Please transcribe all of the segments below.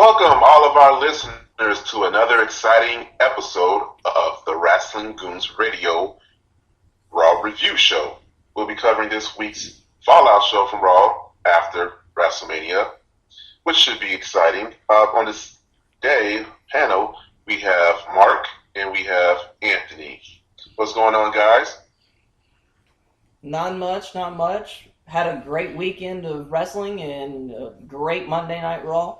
Welcome, all of our listeners, to another exciting episode of the Wrestling Goons Radio Raw Review Show. We'll be covering this week's Fallout show from Raw after WrestleMania, which should be exciting. On this day panel, we have Mark and we have Anthony. What's going on, guys? Not much. Had a great weekend of wrestling and a great Monday Night Raw.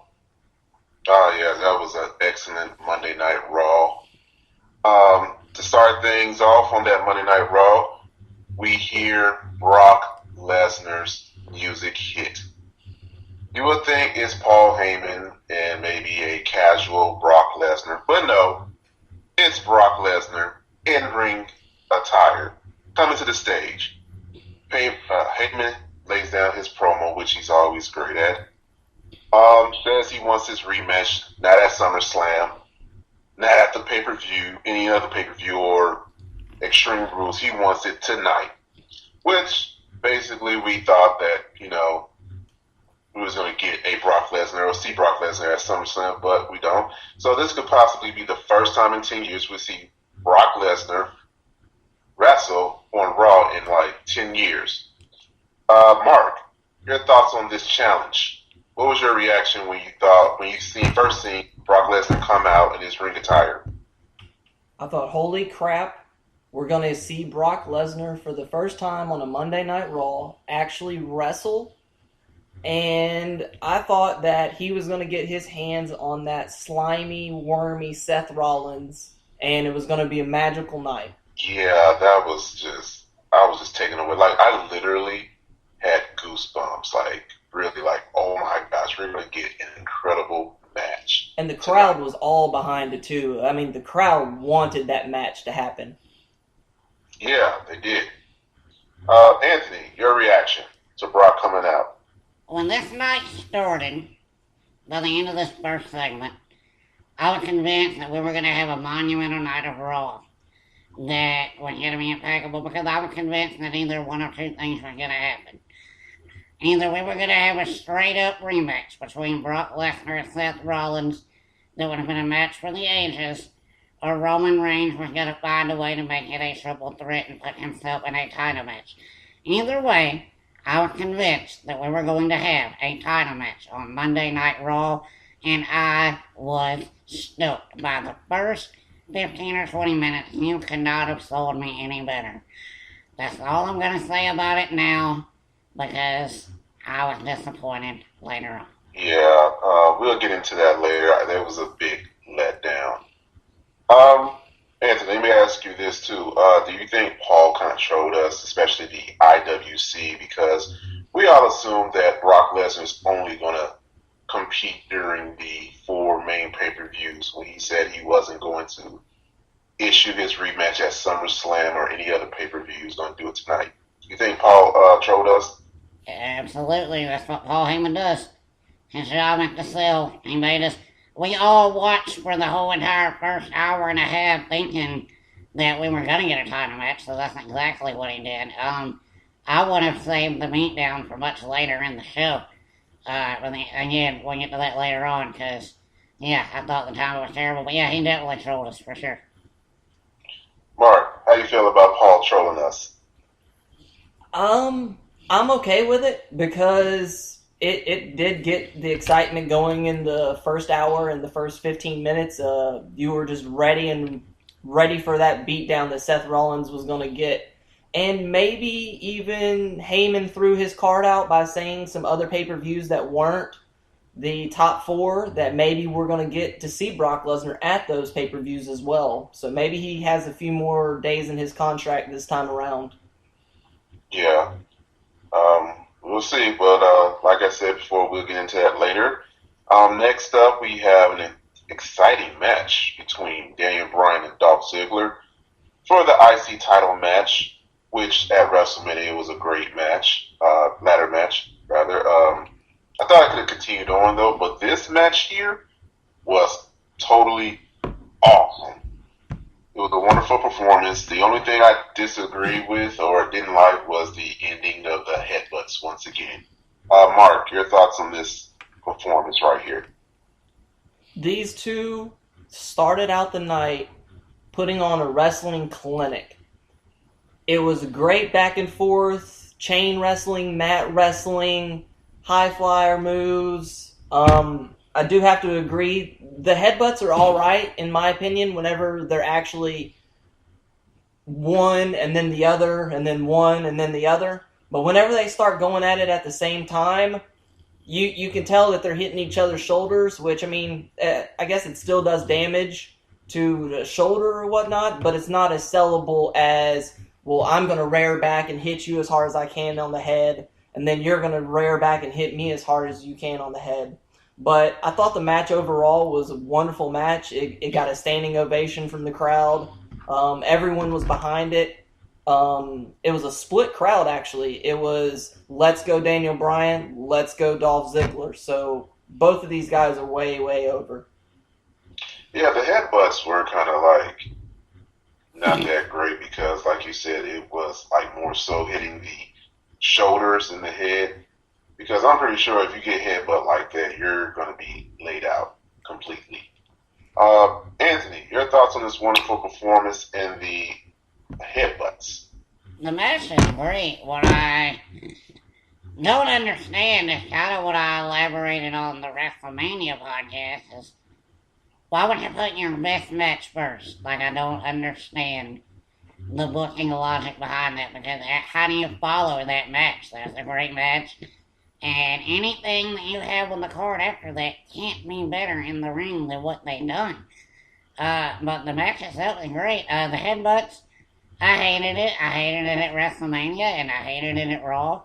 Oh, yeah, that was an excellent Monday Night Raw. To start things off on that Monday Night Raw, we hear Brock Lesnar's music hit. You would think it's Paul Heyman and maybe a casual Brock Lesnar, but no, it's Brock Lesnar in ring attire coming to the stage. Heyman lays down his promo, which he's always great at. Says he wants his rematch, not at SummerSlam, not at the pay-per-view, any other pay-per-view or Extreme Rules. He wants it tonight, which basically we thought that, we was going to get a Brock Lesnar or see Brock Lesnar at SummerSlam, but we don't. So this could possibly be the first time in 10 years we see Brock Lesnar wrestle on Raw in like 10 years. Mark, your thoughts on this challenge? What was your reaction when you first seen Brock Lesnar come out in his ring attire? I thought, holy crap, we're going to see Brock Lesnar for the first time on a Monday Night Raw actually wrestle. And I thought that he was going to get his hands on that slimy, wormy Seth Rollins, and it was going to be a magical night. Yeah, I was just taken away. Like, I literally had goosebumps. Like, really, like, oh my gosh, we're going to get an incredible match. And the crowd was all behind it, too. I mean, the crowd wanted that match to happen. Yeah, they did. Anthony, your reaction to Brock coming out? When this night started, by the end of this first segment, I was convinced that we were going to have a monumental night of Raw that was going to be impeccable, because I was convinced that either one or two things were going to happen. Either we were going to have a straight-up rematch between Brock Lesnar and Seth Rollins that would have been a match for the ages, or Roman Reigns was going to find a way to make it a triple threat and put himself in a title match. Either way, I was convinced that we were going to have a title match on Monday Night Raw, and I was stoked. By the first 15 or 20 minutes, you could not have sold me any better. That's all I'm going to say about it now, because I was disappointed later on. Yeah, we'll get into that later. There was a big letdown. Anthony, let me ask you this too. Do you think Paul controlled us, especially the IWC, because we all assumed that Brock Lesnar is only going to compete during the 4 main pay-per-views when he said he wasn't going to issue his rematch at SummerSlam or any other pay-per-view. He was going to do it tonight. You think Paul trolled us? Absolutely, that's what Paul Heyman does. His job is to sell. He made us. We all watched for the whole entire first hour and a half thinking that we were going to get a title match, so that's exactly what he did. I would have saved the beatdown for much later in the show. Again, we'll get to that later on, because, yeah, I thought the time was terrible, but yeah, he definitely trolled us, for sure. Mark, how you feel about Paul trolling us? I'm okay with it, because it did get the excitement going in the first hour and the first 15 minutes. You were just ready for that beatdown that Seth Rollins was going to get. And maybe even Heyman threw his card out by saying some other pay-per-views that weren't the top 4, that maybe we're going to get to see Brock Lesnar at those pay-per-views as well. So maybe he has a few more days in his contract this time around. Yeah. We'll see, but like I said before, we'll get into that later. Next up, we have an exciting match between Daniel Bryan and Dolph Ziggler for the IC title match, which at WrestleMania was a great match, ladder match, rather. I thought I could have continued on, though, but this match here was totally awesome. It was a wonderful performance. The only thing I disagreed with or didn't like was the ending of the headbutts once again. Mark, your thoughts on this performance right here? These two started out the night putting on a wrestling clinic. It was great back and forth, chain wrestling, mat wrestling, high flyer moves. I do have to agree, the headbutts are all right in my opinion. Whenever they're actually one and then the other, and then one and then the other. But whenever they start going at it at the same time, you can tell that they're hitting each other's shoulders. Which, I mean, I guess it still does damage to the shoulder or whatnot, but it's not as sellable as, well, I'm going to rear back and hit you as hard as I can on the head, and then you're going to rear back and hit me as hard as you can on the head. But I thought the match overall was a wonderful match. It got a standing ovation from the crowd. Everyone was behind it. It was a split crowd, actually. It was, let's go Daniel Bryan, let's go Dolph Ziggler. So both of these guys are way, way over. Yeah, the headbutts were kind of like not that great because, like you said, it was like more so hitting the shoulders and the head. Because I'm pretty sure if you get headbutt like that, you're going to be laid out completely. Anthony, your thoughts on this wonderful performance and the headbutts? The match is great. What I don't understand is kind of what I elaborated on the WrestleMania podcast is why would you put your best match first? Like, I don't understand the booking logic behind that because how do you follow that match? That's a great match. And anything that you have on the card after that can't be better in the ring than what they done. But the match itself is great. The headbutts, I hated it. I hated it at WrestleMania, and I hated it at Raw.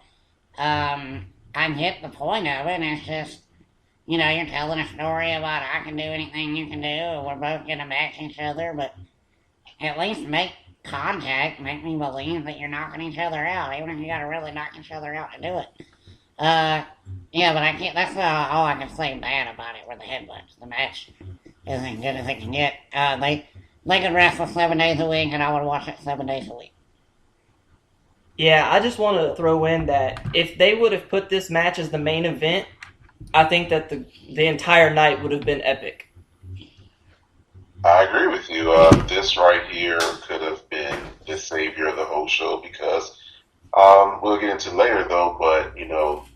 I get the point of it. It's just, you're telling a story about I can do anything you can do, and we're both going to match each other, but at least make contact, make me believe that you're knocking each other out, even if you got to really knock each other out to do it. Yeah, but I can't. That's all I can say bad about it were the headbutts. The match isn't as good as it can get. They could wrestle 7 days a week, and I would watch it 7 days a week. Yeah, I just want to throw in that if they would have put this match as the main event, I think that the entire night would have been epic. I agree with you. This right here could have been the savior of the whole show because we'll get into later though, but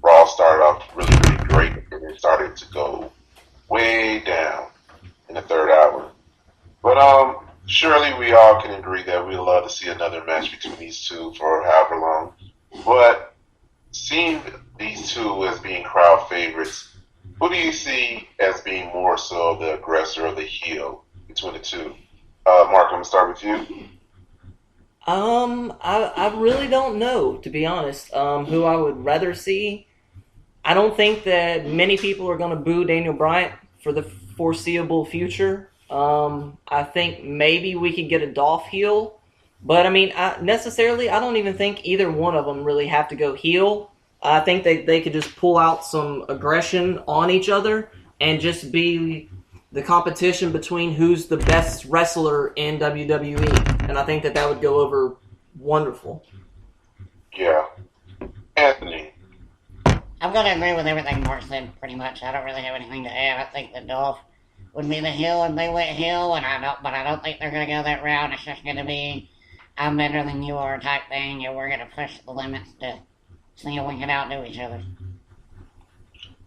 Raw started off really, really great and it started to go way down in the third hour. But surely we all can agree that we'd love to see another match between these two for however long. But seeing these two as being crowd favorites, who do you see as being more so the aggressor or the heel between the two? Mark, I'm gonna start with you. I really don't know, to be honest, who I would rather see. I don't think that many people are going to boo Daniel Bryan for the foreseeable future. I think maybe we could get a Dolph heel, but I mean, I don't even think either one of them really have to go heel. I think they could just pull out some aggression on each other and just be the competition between who's the best wrestler in WWE. And I think that would go over wonderful. Yeah. Anthony. I'm going to agree with everything Mark said, pretty much. I don't really have anything to add. I think that Dolph would be the heel and they went heel, but I don't think they're going to go that route. It's just going to be, I'm better than you are type thing, and we're going to push the limits to see if we can outdo each other.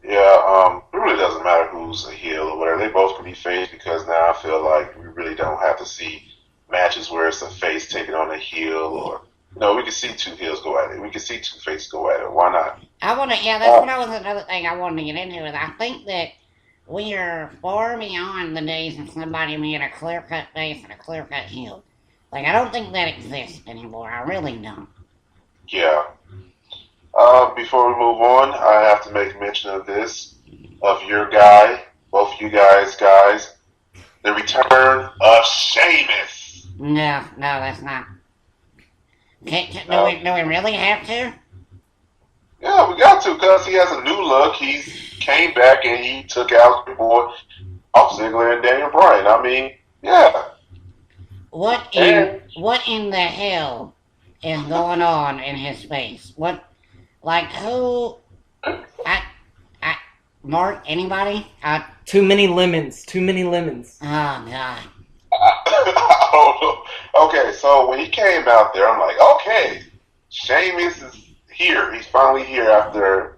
Yeah, it really doesn't matter who's a heel or whatever. They both can be face because now I feel like we really don't have to see matches where it's a face taking on a heel or, we can see two heels go at it. We can see two faces go at it. Why not? That was another thing I wanted to get into is I think that we are far beyond the days of somebody being a clear-cut face and a clear-cut heel. Like, I don't think that exists anymore. I really don't. Yeah. Before we move on, I have to make mention of this, of your guy, both you guys, the return of Sheamus. No, that's not. Do we really have to? Yeah, we got to, because he has a new look. He came back and he took out your boy, Dolph Ziggler and Daniel Bryan. I mean, yeah. What in the hell is going on in his face? What, like, who? Mark, anybody? Too many lemons. Too many lemons. Oh, God. I don't know. Okay, so when he came out there, I'm like, okay, Sheamus is here. He's finally here after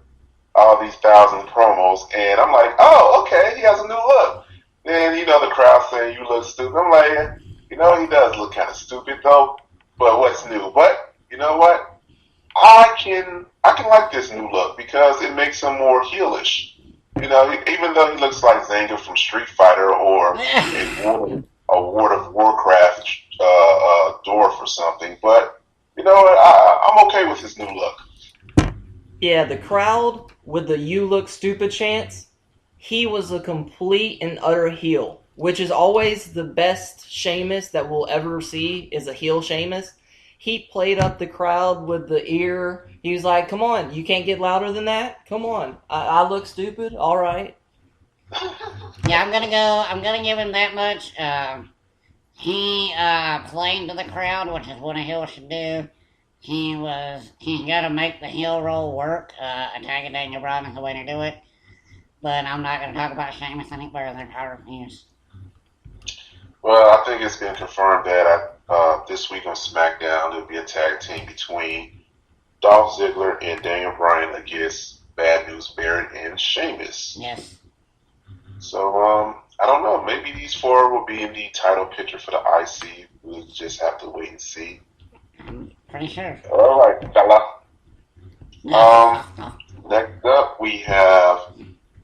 all these thousand promos, and I'm like, oh, okay, he has a new look. Then the crowd saying you look stupid. I'm like, he does look kind of stupid though. But what's new? But you know what? I can like this new look because it makes him more heelish. Even though he looks like Zanga from Street Fighter or a World of Warcraft dwarf or something, but you know what? I'm okay with his new look. Yeah, the crowd with the "you look stupid" chants, he was a complete and utter heel, which is always the best Sheamus that we'll ever see is a heel Sheamus. He played up the crowd with the ear. He was like, come on, you can't get louder than that? Come on. I look stupid? All right. Yeah, I'm gonna give him that much. He played to the crowd, which is what a heel should do. He's got to make the heel roll work. Attacking Daniel Bryan is the way to do it. But I'm not going to talk about Sheamus any further than power reviews. Well, I think it's been confirmed that this week on SmackDown there'll be a tag team between Dolph Ziggler and Daniel Bryan against Bad News Barrett and Sheamus. Yes. So I don't know. Maybe these four will be in the title picture for the IC. We'll just have to wait and see. I'm pretty sure. All right, fella. Next up,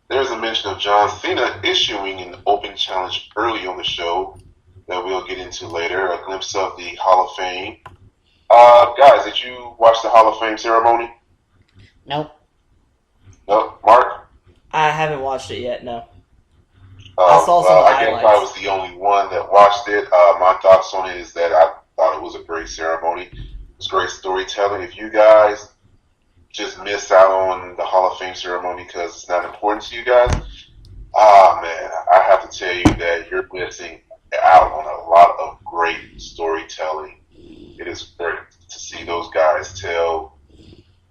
there's a mention of John Cena issuing an open challenge early on the show that we'll get into later. A glimpse of the Hall of Fame. Guys, did you watch the Hall of Fame ceremony? Nope. No, Mark? I haven't watched it yet, no. I saw some I guess highlights. I was the only one that watched it. My thoughts on it is that I thought it was a great ceremony. It was great storytelling. If you guys just miss out on the Hall of Fame ceremony because it's not important to you guys, man, I have to tell you that you're missing out on a lot of great storytelling. It is great to see those guys tell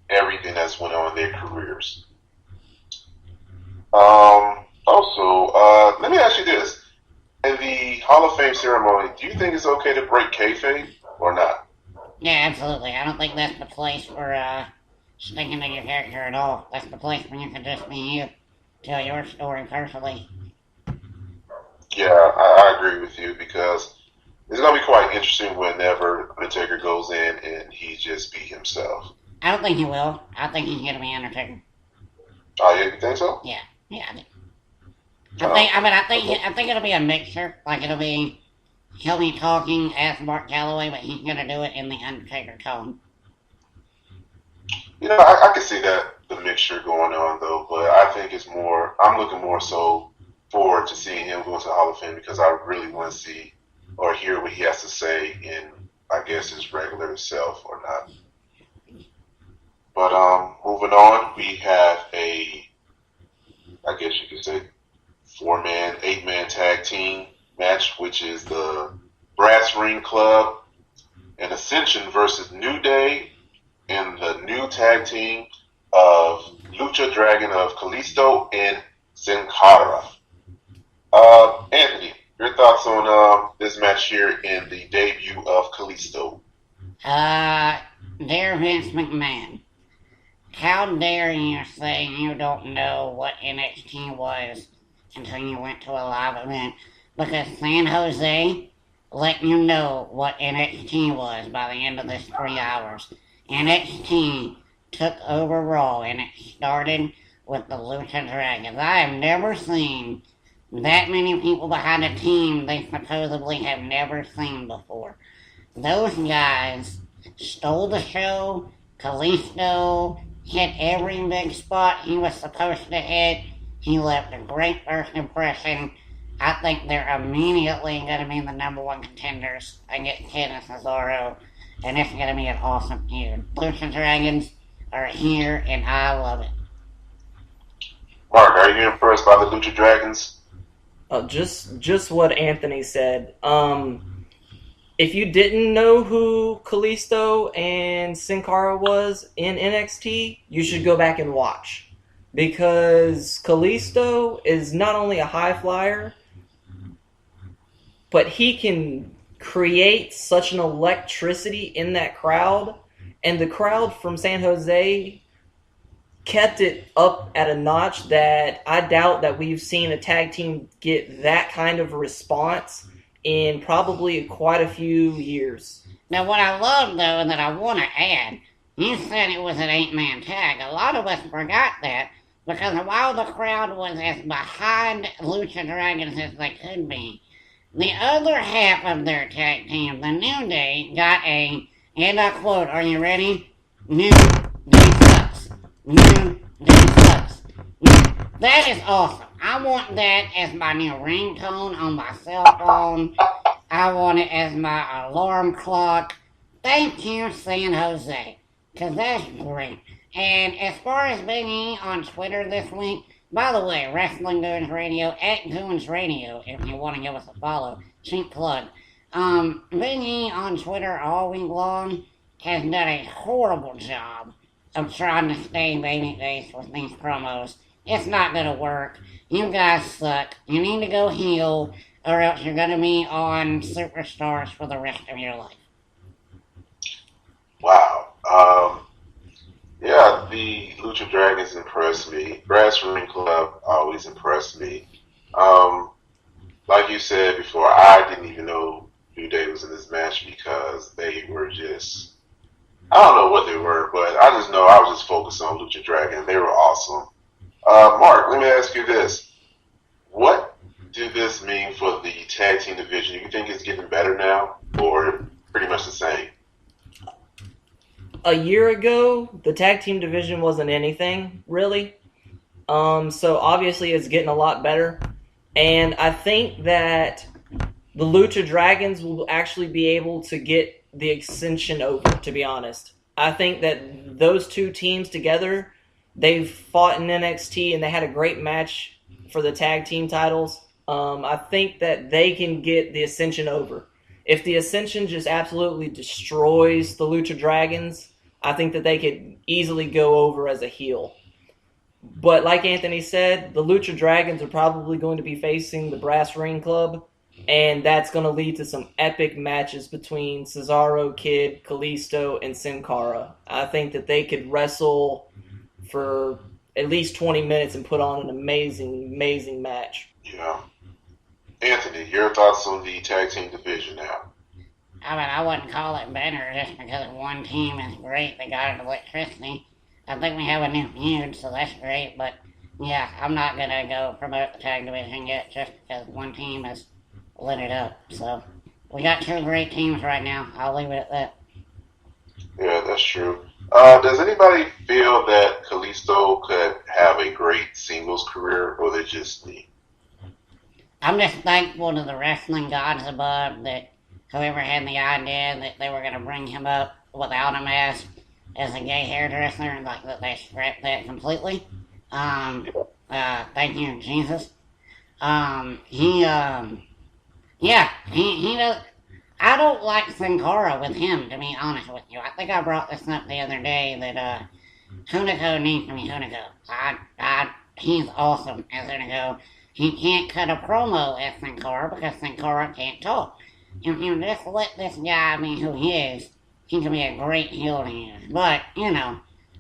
everything that's went on in their careers. Also, let me ask you this. In the Hall of Fame ceremony, do you think it's okay to break kayfabe or not? Yeah, absolutely. I don't think that's the place for sticking to your character at all. That's the place where you can just be you, tell your story personally. Yeah, I agree with you because it's going to be quite interesting whenever Undertaker goes in and he just be himself. I don't think he will. I think he's going to be Undertaker. Oh, yeah, you think so? Yeah, I do. I think it'll be a mixture. Like he'll be talking as Mark Calloway, but he's gonna do it in the Undertaker tone. I can see that the mixture going on though, but I think it's more. I'm looking more so forward to seeing him go to the Hall of Fame because I really want to see or hear what he has to say in, I guess, his regular self or not. But moving on, we have I guess you could say, 8-man tag team match, which is the Brass Ring Club and Ascension versus New Day and the new tag team of Lucha Dragon of Kalisto and Sin Cara. Anthony, your thoughts on this match here in the debut of Kalisto? Dear Vince McMahon, how dare you say you don't know what NXT was until you went to a live event? Because San Jose let you know what NXT was by the end of this 3 hours. NXT took over Raw and it started with the Lucha Dragons. I have never seen that many people behind a team they supposedly have never seen before. Those guys stole the show. Kalisto hit every big spot he was supposed to hit. He left a great first impression. I think they're immediately going to be the number one contenders against Ken and Cesaro. And it's going to be an awesome feud. Lucha Dragons are here, and I love it. Mark, are you impressed by the Lucha Dragons? Just what Anthony said. If you didn't know who Kalisto and Sin Cara was in NXT, you should go back and watch. because Kalisto is not only a high flyer, but he can create such an electricity in that crowd. And the crowd from San Jose kept it up at a notch that I doubt that we've seen a tag team get that kind of response in probably quite a few years. Now, what I love, though, and that I want to add, you said it was an 8-man tag. A lot of us forgot that because while the crowd was as behind Lucha Dragons as they could be, the other half of their tag team, the New Day, got a, and I quote, are you ready? New Day sucks. New Day sucks. That is awesome. I want that as my new ringtone on my cell phone. I want it as my alarm clock. Thank you, San Jose, because that's great. And as far as Big E on Twitter this week, by the way, Wrestling Goons Radio, at Goons Radio, if you want to give us a follow. Cheap plug. Big E on Twitter all week long has done a horrible job of trying to stay babyface with these promos. It's not going to work. You guys suck. You need to go heel, or else you're going to be on Superstars for the rest of your life. Wow. Yeah, the Lucha Dragons impressed me. Brass Ring Club always impressed me. Like you said before, I didn't even know New Day was in this match because they were just, I don't know what they were, but I just know I was just focused on Lucha Dragon. They were awesome. Mark, let me ask you this. What did this mean for the tag team division? Do you think it's getting better now or pretty much the same? A year ago, the tag team division wasn't anything, really. So obviously it's getting a lot better. And I think that the Lucha Dragons will actually be able to get the Ascension over, to be honest. I think that those two teams together, they've fought in NXT and they had a great match for the tag team titles. I think that they can get the Ascension over. If the Ascension just absolutely destroys the Lucha Dragons, I think that they could easily go over as a heel. But like Anthony said, the Lucha Dragons are probably going to be facing the Brass Ring Club, and that's going to lead to some epic matches between Cesaro, Kid, Kalisto, and Sin Cara. I think that they could wrestle for at least 20 minutes and put on an amazing, amazing match. Yeah. Anthony, your thoughts on the tag team division now? I mean, I wouldn't call it better just because one team is great. They got electricity. I think we have a new feud, so that's great. But, yeah, I'm not going to go promote the tag division yet just because one team has lit it up. So, we got two great teams right now. I'll leave it at that. Yeah, that's true. Does anybody feel that Kalisto could have a great singles career, or they just me? I'm just thankful to the wrestling gods above that whoever had the idea that they were going to bring him up without a mask as a gay hairdresser, like that they scrapped that completely. Thank you, Jesus. He does. I don't like Sin Cara with him, to be honest with you. I think I brought this up the other day that, Hunico needs to be Hunico. He's awesome as Hunico. He can't cut a promo as Sin Cara because Sin Cara can't talk. If you just let this guy be who he is, he can be a great heel to use. But,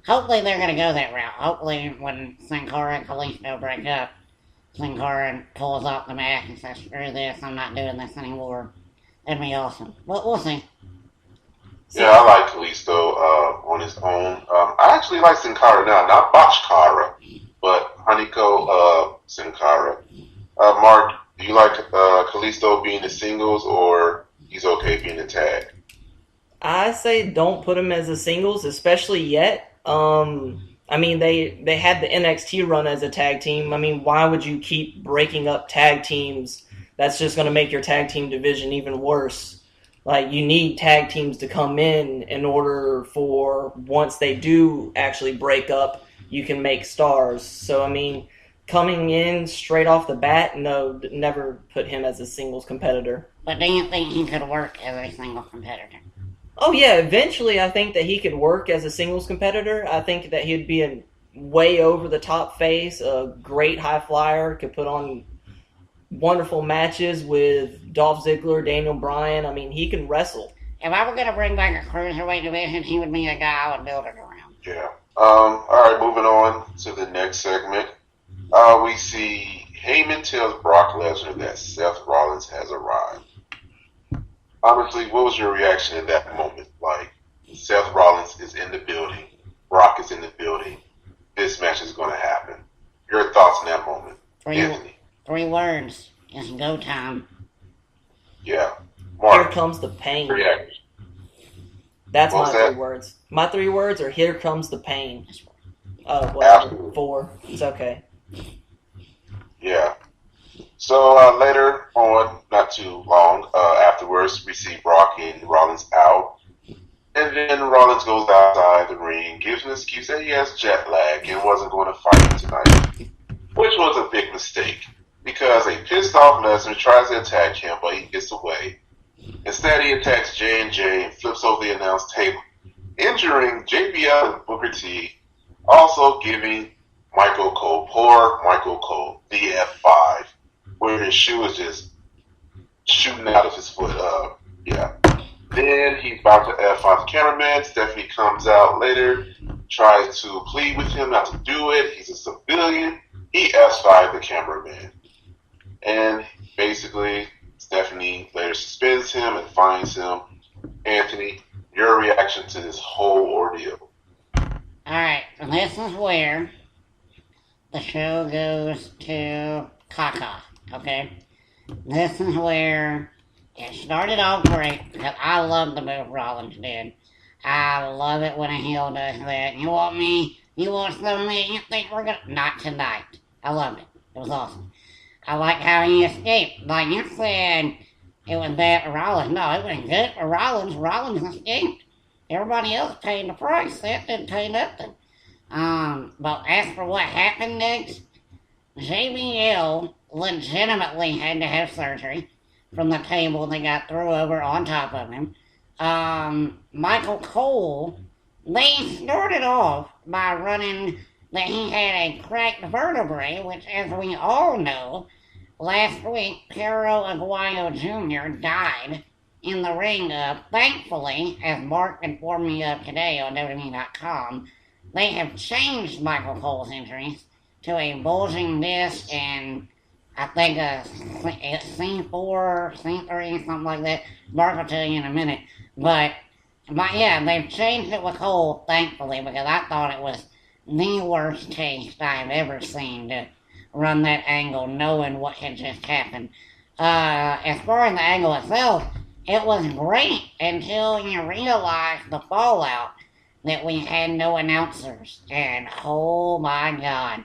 hopefully they're going to go that route. Hopefully when Sin Cara and Kalisto break up, Sin Cara pulls off the mask and says, screw this, I'm not doing this anymore. That'd be awesome. But we'll see. Yeah, I like Kalisto on his own. I actually like Sin Cara now, not Botch Cara, but Hunico Sin Cara. Mark, do you like Kalisto being the singles, or he's okay being the tag? I say don't put him as a singles, especially yet. I mean, they had the NXT run as a tag team. I mean, why would you keep breaking up tag teams? That's just going to make your tag team division even worse. Like, you need tag teams to come in order for, once they do actually break up, you can make stars. So, I mean, coming in straight off the bat, no, never put him as a singles competitor. But do you think he could work as a single competitor? Oh, yeah, eventually I think that he could work as a singles competitor. I think that he'd be way over the top face, a great high flyer, could put on wonderful matches with Dolph Ziggler, Daniel Bryan. I mean, he can wrestle. If I were going to bring back a cruiserweight division, he would be a guy I would build it around. Yeah. All right, moving on to the next segment. We see Heyman tells Brock Lesnar that Seth Rollins has arrived. Honestly, what was your reaction in that moment? Like, Seth Rollins is in the building, Brock is in the building, this match is going to happen. Your thoughts in that moment, Anthony? 3 words. It's go time. Yeah. Mark, Here comes the pain. reaction. That's What my was that? 3 words. My 3 words are here comes the pain. Oh, whatever. Absolutely. 4. It's okay. Yeah. So later on, not too long afterwards, we see Brock and Rollins out. And then Rollins goes outside the ring, gives an excuse that he has jet lag and wasn't going to fight tonight. Which was a big mistake, because a pissed off Lesnar tries to attack him, but he gets away. Instead, he attacks J&J and flips over the announce table, injuring JBL and Booker T, also giving poor Michael Cole, the F5, where his shoe is just shooting out of his foot. Yeah. Then he's about to F5 the cameraman. Stephanie comes out later, tries to plead with him not to do it. He's a civilian. He F5 the cameraman. And basically, Stephanie later suspends him and fines him. Anthony, your reaction to this whole ordeal? Alright, and this is where the show goes to caca, okay? This is where it started off great, because I love the move Rollins did. I love it when a heel does that. You want some of me, you think we're gonna... Not tonight. I loved it. It was awesome. I like how he escaped. Like you said, it was bad for Rollins. No, it was good for Rollins. Rollins escaped. Everybody else paid the price. That didn't pay nothing. But as for what happened next, JBL legitimately had to have surgery from the table they got thrown over on top of him. Michael Cole, they started off by running that he had a cracked vertebrae, which, as we all know, last week, Pero Aguayo Jr. died in the ring of, thankfully, as Mark informed me of today on WWE.com, they have changed Michael Cole's injuries to a bulging disc and I think a C4, C3, something like that. Mark will tell you in a minute. But yeah, they've changed it with Cole, thankfully, because I thought it was the worst taste I've ever seen to run that angle knowing what had just happened. As far as the angle itself, it was great until you realize the fallout that we had no announcers. And oh my God,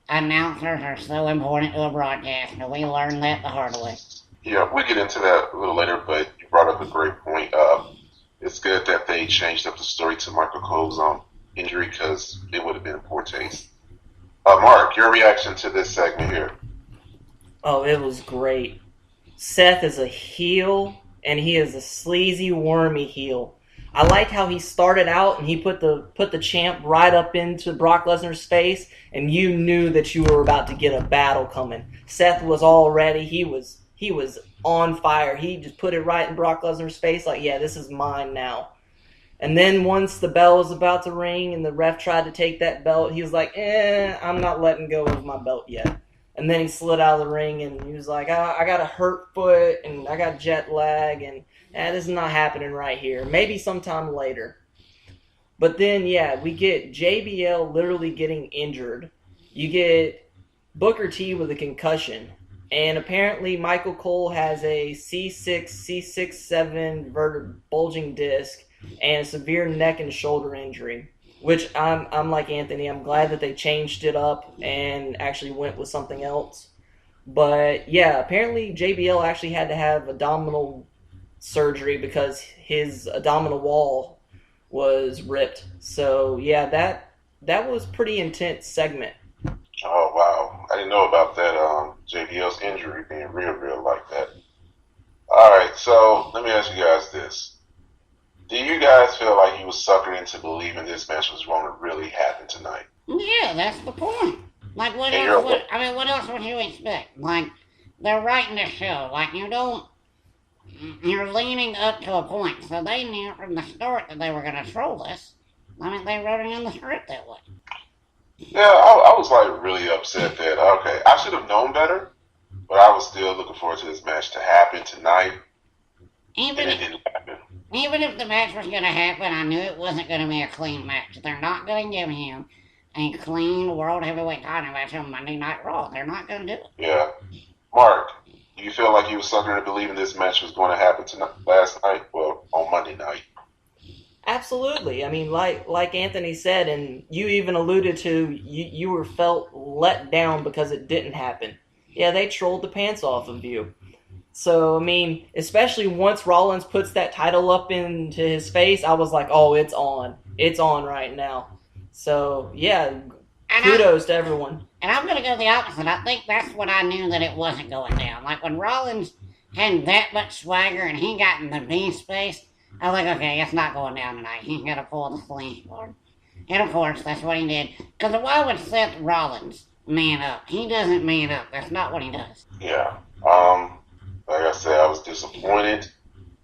announcers are so important to a broadcast, and we learned that the hard way. Yeah, we'll get into that a little later, but you brought up a great point. It's good that they changed up the story to Michael Cole's injury, because it would have been poor taste. Mark, your reaction to this segment here? Oh, it was great. Seth is a heel, and he is a sleazy, wormy heel. I like how he started out and he put the champ right up into Brock Lesnar's face, and you knew that you were about to get a battle coming. Seth was all ready. He was on fire. He just put it right in Brock Lesnar's face, like, yeah, this is mine now. And then once the bell was about to ring and the ref tried to take that belt, he was like, I'm not letting go of my belt yet. And then he slid out of the ring and he was like, I got a hurt foot and I got jet lag and this is not happening right here. Maybe sometime later. But then, yeah, we get JBL literally getting injured. You get Booker T with a concussion. And apparently Michael Cole has a C6, C6-7 bulging disc and a severe neck and shoulder injury. Which I'm like Anthony, I'm glad that they changed it up and actually went with something else. But yeah, apparently JBL actually had to have abdominal surgery because his abdominal wall was ripped. So yeah, that was pretty intense segment. Oh wow, I didn't know about that. JBL's injury being real like that. All right, so let me ask you guys this. Do you guys feel like you was suckered into believing this match was going to really happen tonight? Yeah, that's the point. Like, what And else? you're What else would you expect? Like, they're writing the show. Like, you're leaning up to a point. So they knew from the start that they were going to troll us. I mean, they wrote it in the script that way. yeah, I was like really upset that okay, I should have known better, but I was still looking forward to this match to happen tonight, Even and it if, didn't happen. even if the match was going to happen, I knew it wasn't going to be a clean match. They're not going to give him a clean World Heavyweight title match on Monday Night Raw. They're not going to do it. Yeah, Mark, do you feel like you were sucker into believing this match was going to happen tonight, last night? Well, on Monday night. Absolutely. I mean, like Anthony said, and you even alluded to, you were felt let down because it didn't happen. Yeah, they trolled the pants off of you. So, I mean, especially once Rollins puts that title up into his face, I was like, oh, it's on. It's on right now. So, yeah, kudos to everyone. And I'm going to go the opposite. I think that's when I knew that it wasn't going down. Like, when Rollins had that much swagger and he got in the B space, I was like, okay, it's not going down tonight. He's going to pull the flinch cord. And of course, that's what he did. Because why would Seth Rollins man up? He doesn't man up. That's not what he does. Yeah. Like I said, I was disappointed,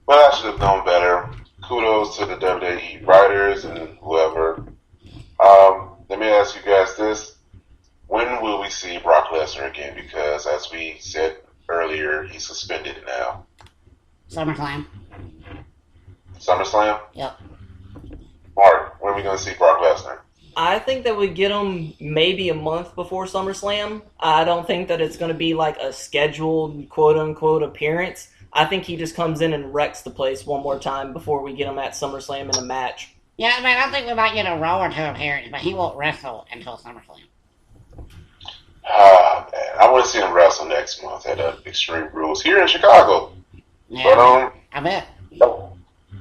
but I should have known better. Kudos to the WWE writers and whoever. Let me ask you guys this. When will we see Brock Lesnar again? Because as we said earlier, he's suspended now. SummerSlam. SummerSlam? Yep. Mark, when are we going to see Brock Lesnar? I think that we get him maybe a month before SummerSlam. I don't think that it's going to be like a scheduled quote-unquote appearance. I think he just comes in and wrecks the place one more time before we get him at SummerSlam in a match. Yeah, I mean, I think we might get a Raw or two appearance, but he won't wrestle until SummerSlam. Ah, man. I want to see him wrestle next month at Extreme Rules here in Chicago. Yeah, But, I bet. no,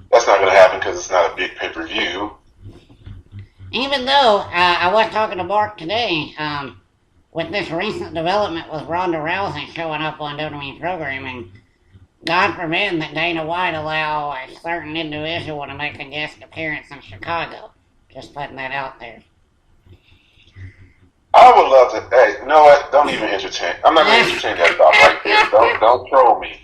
that's not going to happen because it's not a big pay-per-view. Even though I was talking to Mark today, with this recent development with Ronda Rousey showing up on WWE programming, God forbid that Dana White allow a certain individual to make a guest appearance in Chicago. Just putting that out there. I would love to. Hey, you know what? Don't even entertain. I'm not going to entertain that thought right there. Don't troll me.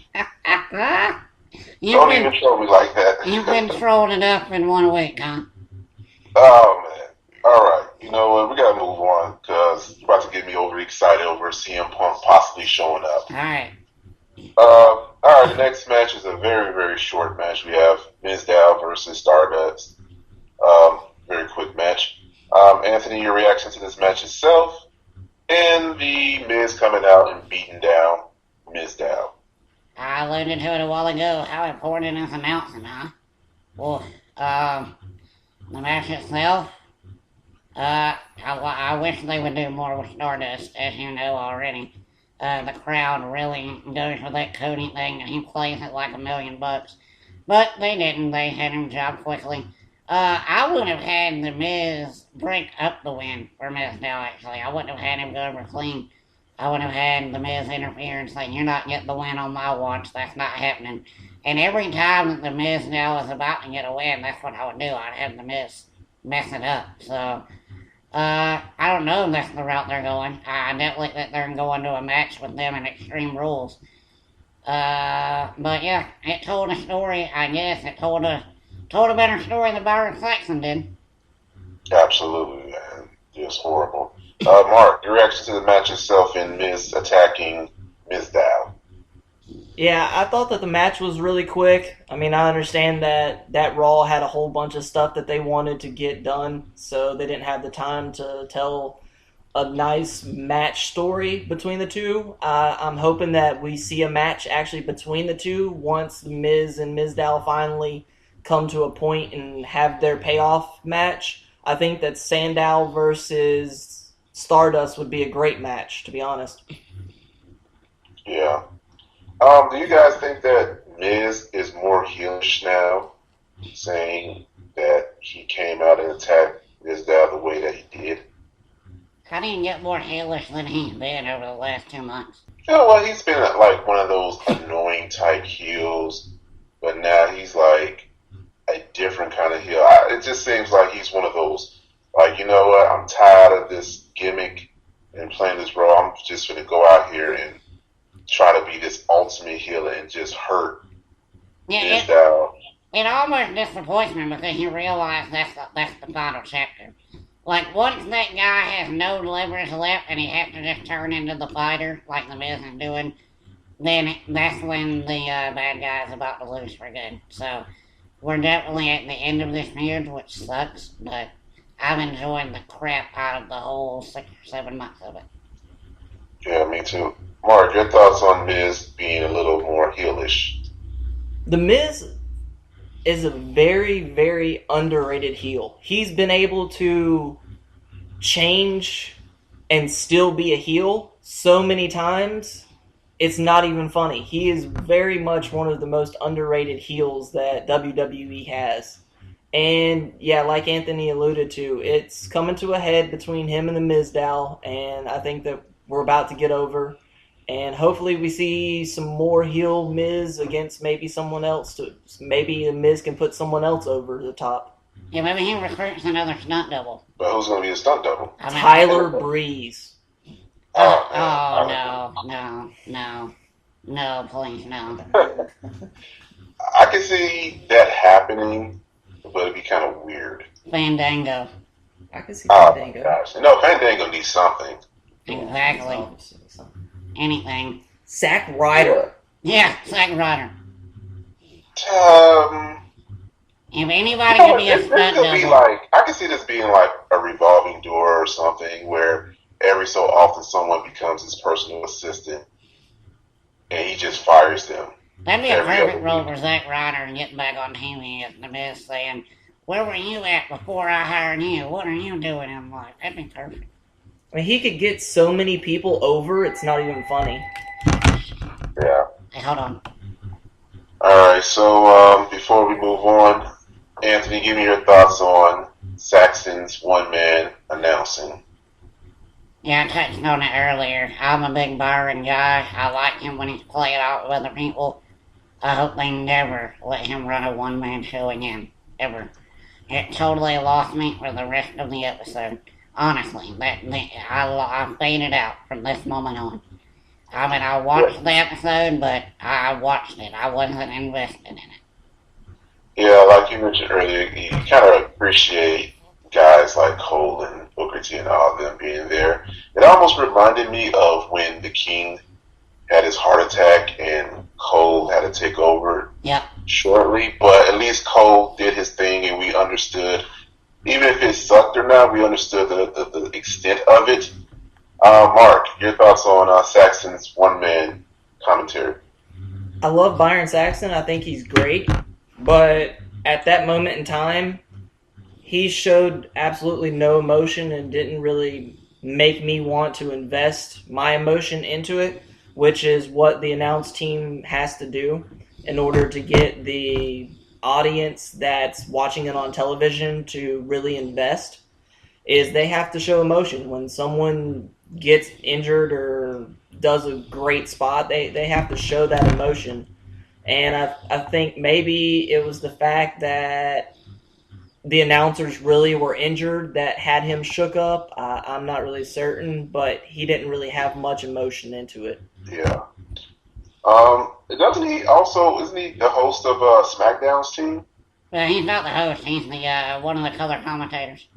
Don't even troll me like that. You've been trolled enough in 1 week, huh? Oh, man. All right. You know what? We got to move on because you're about to get me overexcited over CM Punk possibly showing up. All right. All right. The next match is a very, very short match. We have Mizdow versus Stardust. Very quick match. Anthony, your reaction to this match itself and the Miz coming out and beating down Mizdow. I alluded to it a while ago. How important is announcing, huh? Well, the match itself, I wish they would do more with Stardust, as you know already. The crowd really goes for that Cody thing, and he plays it like $1,000,000. But they didn't. They had him job quickly. I would have had The Miz break up the win for Mizdow, actually. I wouldn't have had him go over clean. I would have had The Miz interfere and say, you're not getting the win on my watch. That's not happening. And every time that The Miz now is about to get a win, that's what I would do. I'd have The Miz mess it up. So, I don't know if that's the route they're going. I definitely think they're going to a match with them in Extreme Rules. But yeah, it told a story, I guess. It told a better story than Byron Saxton did. Absolutely, man. Just horrible. Mark, your reaction to the match itself and Miz attacking Mizdow. Yeah, I thought that the match was really quick. I mean, I understand that Raw had a whole bunch of stuff that they wanted to get done, so they didn't have the time to tell a nice match story between the two. I'm hoping that we see a match actually between the two once Miz and Mizdow finally come to a point and have their payoff match. I think that Sandow versus Stardust would be a great match, to be honest. Yeah. Do you guys think that Miz is more heelish now, saying that he came out and attacked Mizdow the way that he did? How do you get more heelish than he's been over the last 2 months? You know what? He's been like one of those annoying type heels, but now he's like a different kind of heel. It just seems like he's one of those, like, you know what? I'm tired of ultimate heel and just hurt Yeah, Mizdow. it almost disappoints me because you realize that's the final chapter. Like, once that guy has no leverage left and he has to just turn into the fighter, like The Miz is doing, then that's when the bad guy is about to lose for good. So, we're definitely at the end of this feud, which sucks, but I'm enjoying the crap out of the whole 6 or 7 months of it. Yeah, me too. Mark, your thoughts on Miz being a little more heelish? The Miz is a very, very underrated heel. He's been able to change and still be a heel so many times, it's not even funny. He is very much one of the most underrated heels that WWE has. And yeah, like Anthony alluded to, it's coming to a head between him and the Mizdow, and I think that we're about to get over. And hopefully we see some more heel Miz against maybe someone else. Maybe the Miz can put someone else over the top. Yeah, maybe he recruits another stunt double. But who's going to be the stunt double? Tyler Breeze. No, please, no. I can see that happening, but it'd be kind of weird. Fandango. I can see Oh Fandango. my gosh. No, Fandango needs something. Exactly. Anything. Zack Ryder. Yeah, Zack Ryder. If anybody could be a stunt double. I can see this being like a revolving door or something where every so often someone becomes his personal assistant and he just fires them. That'd be a perfect role for Zack Ryder and getting back on TV as The Miz saying, "Where were you at before I hired you? What are you doing in life?" That'd be perfect. I mean, he could get so many people over, it's not even funny. Yeah. Hey, hold on. Alright, so before we move on, Anthony, give me your thoughts on Saxon's one-man announcing. Yeah, I touched on it earlier. I'm a big Byron guy. I like him when he's playing out with other people. I hope they never let him run a one-man show again. Ever. It totally lost me for the rest of the episode. Honestly, I faded out from this moment on. I mean, I watched the episode, but I watched it. I wasn't invested in it. Yeah, like you mentioned earlier, you kind of appreciate guys like Cole and Booker T and all of them being there. It almost reminded me of when the King had his heart attack and Cole had to take over shortly. But at least Cole did his thing and we understood, even if it sucked or not, we understood the extent of it. Mark, your thoughts on Saxon's one-man commentary? I love Byron Saxton. I think he's great. But at that moment in time, he showed absolutely no emotion and didn't really make me want to invest my emotion into it, which is what the announce team has to do in order to get the audience that's watching it on television to really invest, is they have to show emotion. When someone gets injured or does a great spot, they have to show that emotion. And I think maybe it was the fact that the announcers really were injured that had him shook up. I'm not really certain, but he didn't really have much emotion into it. Yeah. Isn't he the host of SmackDown's team? He's not the host. He's the one of the color commentators.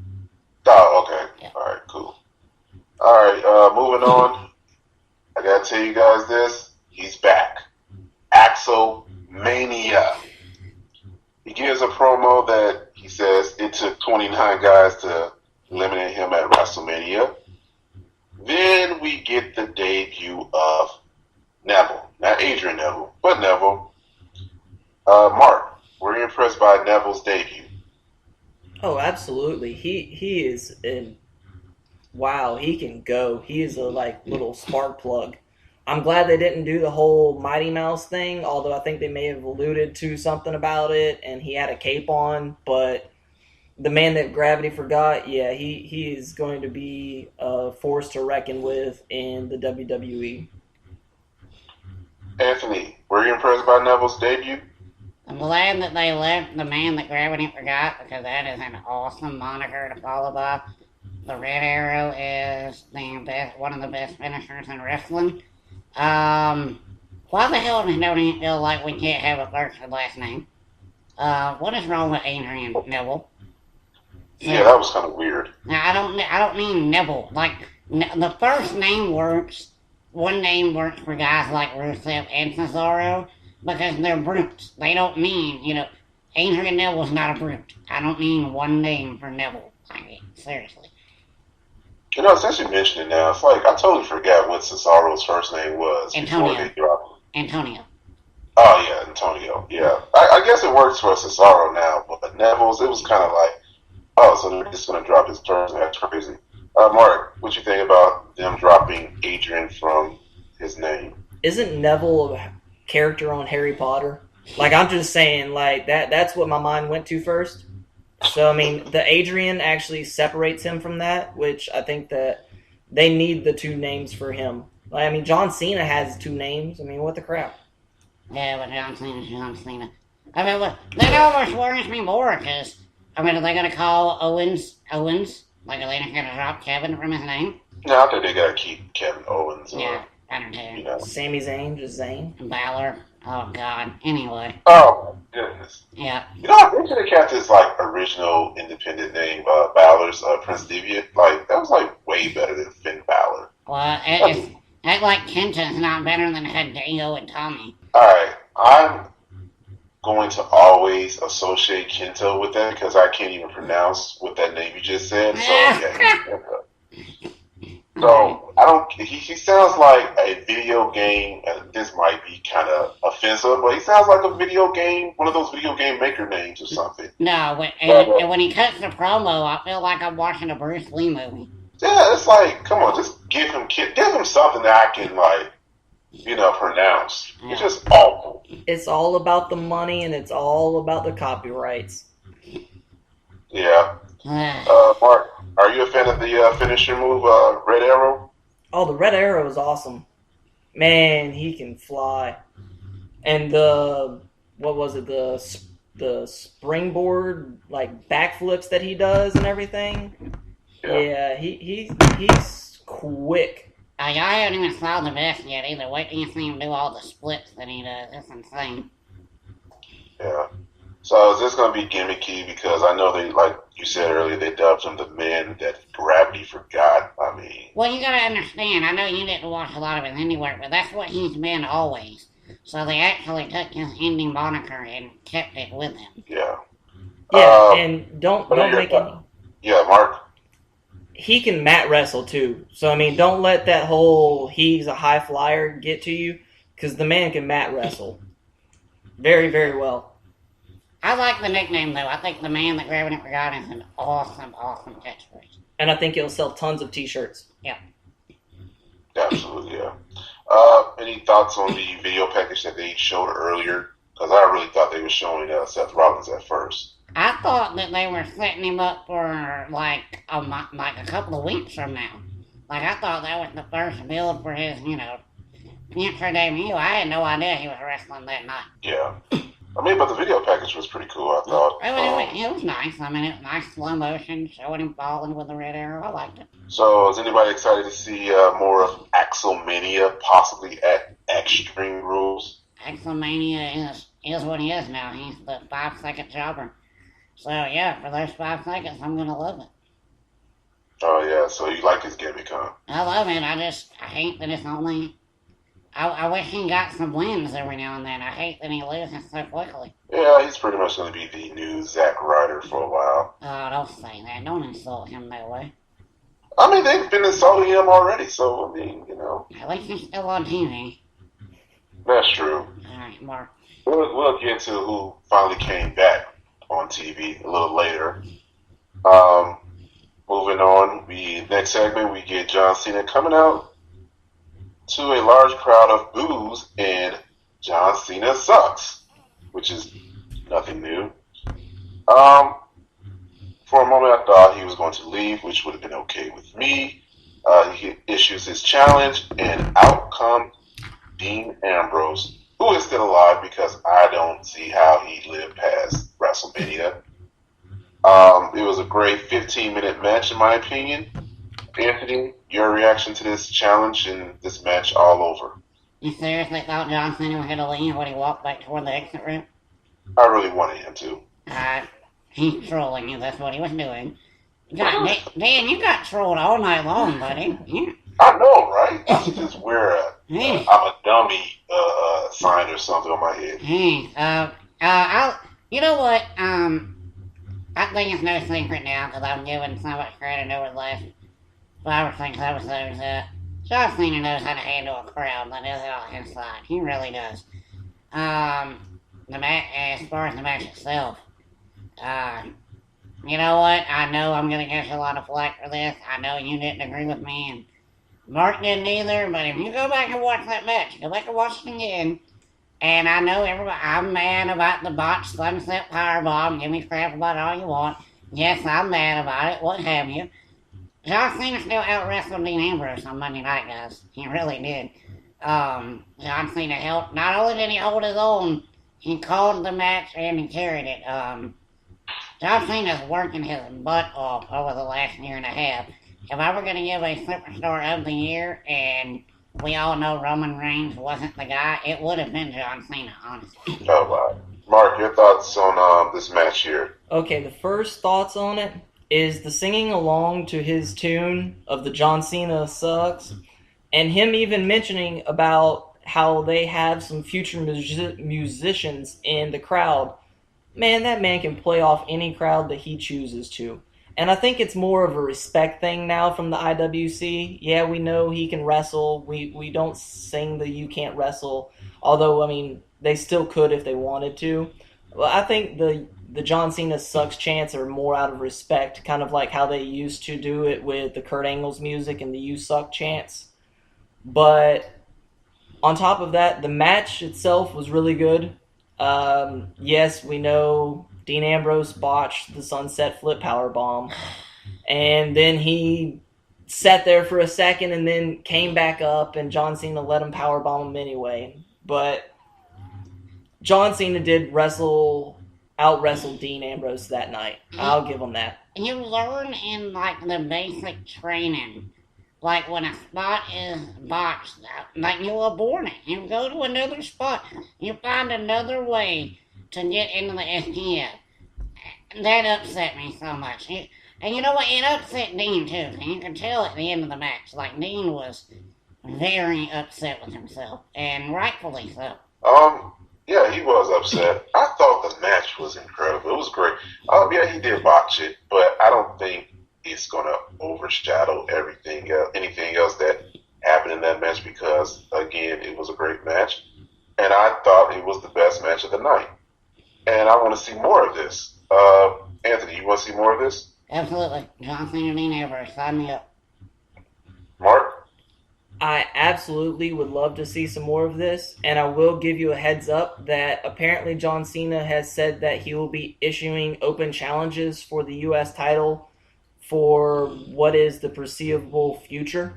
Oh, okay. Yeah. All right, cool. All right, moving on. I gotta tell you guys this. He's back. Axel Mania. He gives a promo that he says it took 29 guys to eliminate him at WrestleMania. Then we get the debut of Neville. Not Adrian Neville, but Neville. Mark, were you impressed by Neville's debut? Oh, absolutely. He is wow, he can go. He is a little spark plug. I'm glad they didn't do the whole Mighty Mouse thing, although I think they may have alluded to something about it, and he had a cape on, but the man that gravity forgot, yeah, he is going to be a force to reckon with in the WWE. Anthony, were you impressed by Neville's debut? I'm glad that they left the man that gravity forgot, because that is an awesome moniker to follow by. The Red Arrow is one of the best finishers in wrestling. Why the hell does nobody feel like we can't have a first and last name? What is wrong with Adrian Neville? Yeah, that was kind of weird. Now I don't mean Neville. Like the first name works. One name works for guys like Rusev and Cesaro because they're brutes. They don't mean Adrian Neville's not a brute. I don't mean one name for Neville. I mean seriously. Since you mentioned it now, it's like I totally forgot what Cesaro's first name was Antonio. before they dropped it. Antonio. Oh yeah, Antonio. Yeah, I guess it works for Cesaro now, but Neville's it was kind of like, oh, so they're just gonna drop his first name. That's crazy. Mark, what you think about them dropping Adrian from his name? Isn't Neville a character on Harry Potter? Like, I'm just saying, like, that's what my mind went to first. So, I mean, the Adrian actually separates him from that, which I think that they need the two names for him. Like, I mean, John Cena has two names. I mean, what the crap? Yeah, but John Cena. I mean, that almost worries me more because, I mean, are they going to call Owens? Like, are they not going to drop Kevin from his name? No, I think they gotta keep Kevin Owens. Yeah, I don't know. Sami Zayn, just Zayn. Balor. Oh, God. Anyway. Oh, my goodness. Yeah. They should have kept his, like, original independent name, Balor's Prince Deviant. Like, that was, like, way better than Finn Balor. Well, it's act like Kenta's not better than Hideo and Tommy. Alright, I'm going to always associate Kento with that because I can't even pronounce what that name you just said. So, yeah. So, I don't. He sounds like a video game, and this might be kind of offensive, but he sounds like a video game, one of those video game maker names or something. No, and when he cuts the promo, I feel like I'm watching a Bruce Lee movie. Yeah, it's like, come on, just give him something that I can, like, pronounce. Yeah. It's just awful. It's all about the money and it's all about the copyrights. Yeah. Mark, are you a fan of the finisher move, Red Arrow? Oh, the Red Arrow is awesome. Man, he can fly. And the springboard, like, backflips that he does and everything. Yeah, he's quick. I haven't even saw the best yet either. Wait till you see him do all the splits that he does. It's insane. Yeah. So is this going to be gimmicky? Because I know they, like you said earlier, they dubbed him the man that gravity forgot. I mean... Well, you got to understand, I know you didn't watch a lot of his indie work, but that's what he's been always. So they actually took his ending moniker and kept it with him. Yeah. Yeah, and don't make any... Yeah, Mark? He can mat wrestle, too. So, I mean, don't let that whole he's a high flyer get to you, because the man can mat wrestle. Very, very well. I like the nickname, though. I think the man that gravity forgot is an awesome, awesome catchphrase. And I think he'll sell tons of t-shirts. Yeah. Absolutely, yeah. Any thoughts on the video package that they showed earlier? Because I really thought they were showing Seth Rollins at first. I thought that they were setting him up for like a couple of weeks from now. Like I thought that was the first build for his, future debut. I had no idea he was wrestling that night. Yeah. I mean, but the video package was pretty cool, I thought. It was nice. I mean, it was nice slow motion, showing him falling with the Red Arrow. I liked it. So, is anybody excited to see more of Axelmania, possibly at Extreme Rules? Axelmania is what he is now. He's the 5-second jobber. So, yeah, for those 5 seconds, I'm going to love it. Oh, yeah, so you like his gimmick, huh? I love it. I hate that it's only... I wish he got some wins every now and then. I hate that he loses so quickly. Yeah, he's pretty much going to be the new Zack Ryder for a while. Oh, don't say that. Don't insult him that way. I mean, they've been insulting him already, so, I mean, At least he's still on TV. That's true. Alright, Mark. We'll get to who finally came back on TV a little later. Moving on, next segment, we get John Cena coming out to a large crowd of boos and John Cena sucks, which is nothing new. For a moment I thought he was going to leave, which would have been okay with me. He issues his challenge and out comes Dean Ambrose, who is still alive because I don't see how he lived past WrestleMania. It was a great 15-minute match in my opinion. Anthony, your reaction to this challenge and this match all over? You seriously thought John Cena was going to leave when he walked back toward the exit room? I really wanted him to. He's trolling you. That's what he was doing. God, Dan, you got trolled all night long, buddy. Yeah. I know, right? I should just wear a Hey. I'm a dummy sign or something on my head. Hey, you know what? I think it's no secret now because I'm giving so much credit over the last 5 or 6 episodes that John Cena knows how to handle a crowd that is on his side. He really does. As far as the match itself, you know what? I know I'm gonna get a lot of flack for this. I know you didn't agree with me, and Mark didn't either. But if you go back and watch that match, go back and watch it again. And I know everybody, I'm mad about the botched sunset powerbomb. Give me crap about it all you want. Yes, I'm mad about it. What have you? John Cena still out-wrestled Dean Ambrose on Monday night, guys. He really did. John Cena held, not only did he hold his own, he called the match and he carried it. John Cena's working his butt off over the last year and a half. If I were going to give a Superstar of the Year, and we all know Roman Reigns wasn't the guy, it would have been John Cena, honestly. Oh, wow. Mark, your thoughts on this match here? Okay, the first thoughts on it is the singing along to his tune of the John Cena sucks, and him even mentioning about how they have some future musicians in the crowd. Man, that man can play off any crowd that he chooses to. And I think it's more of a respect thing now from the IWC. Yeah, we know he can wrestle. We don't sing the you can't wrestle. Although, I mean, they still could if they wanted to. Well, I think the John Cena sucks chants are more out of respect, kind of like how they used to do it with the Kurt Angle's music and the you suck chants. But on top of that, the match itself was really good. Yes, we know Dean Ambrose botched the sunset flip powerbomb, and then he sat there for a second and then came back up, and John Cena let him powerbomb him anyway. But John Cena did out-wrestle Dean Ambrose that night. I'll give him that. You learn in, like, the basic training. Like, when a spot is botched, like, you abort it. You go to another spot. You find another way to get into the STF. That upset me so much. And you know what? It upset Dean, too. And you can tell at the end of the match. Like, Dean was very upset with himself. And rightfully so. Yeah, he was upset. I thought the match was incredible. It was great. Yeah, he did botch it, but I don't think it's going to overshadow anything else that happened in that match because, again, it was a great match. And I thought it was the best match of the night. And I want to see more of this. Anthony, you want to see more of this? Absolutely. John Cena, Dean Ambrose, sign me up. Mark? I absolutely would love to see some more of this, and I will give you a heads up that apparently John Cena has said that he will be issuing open challenges for the U.S. title for what is the foreseeable future.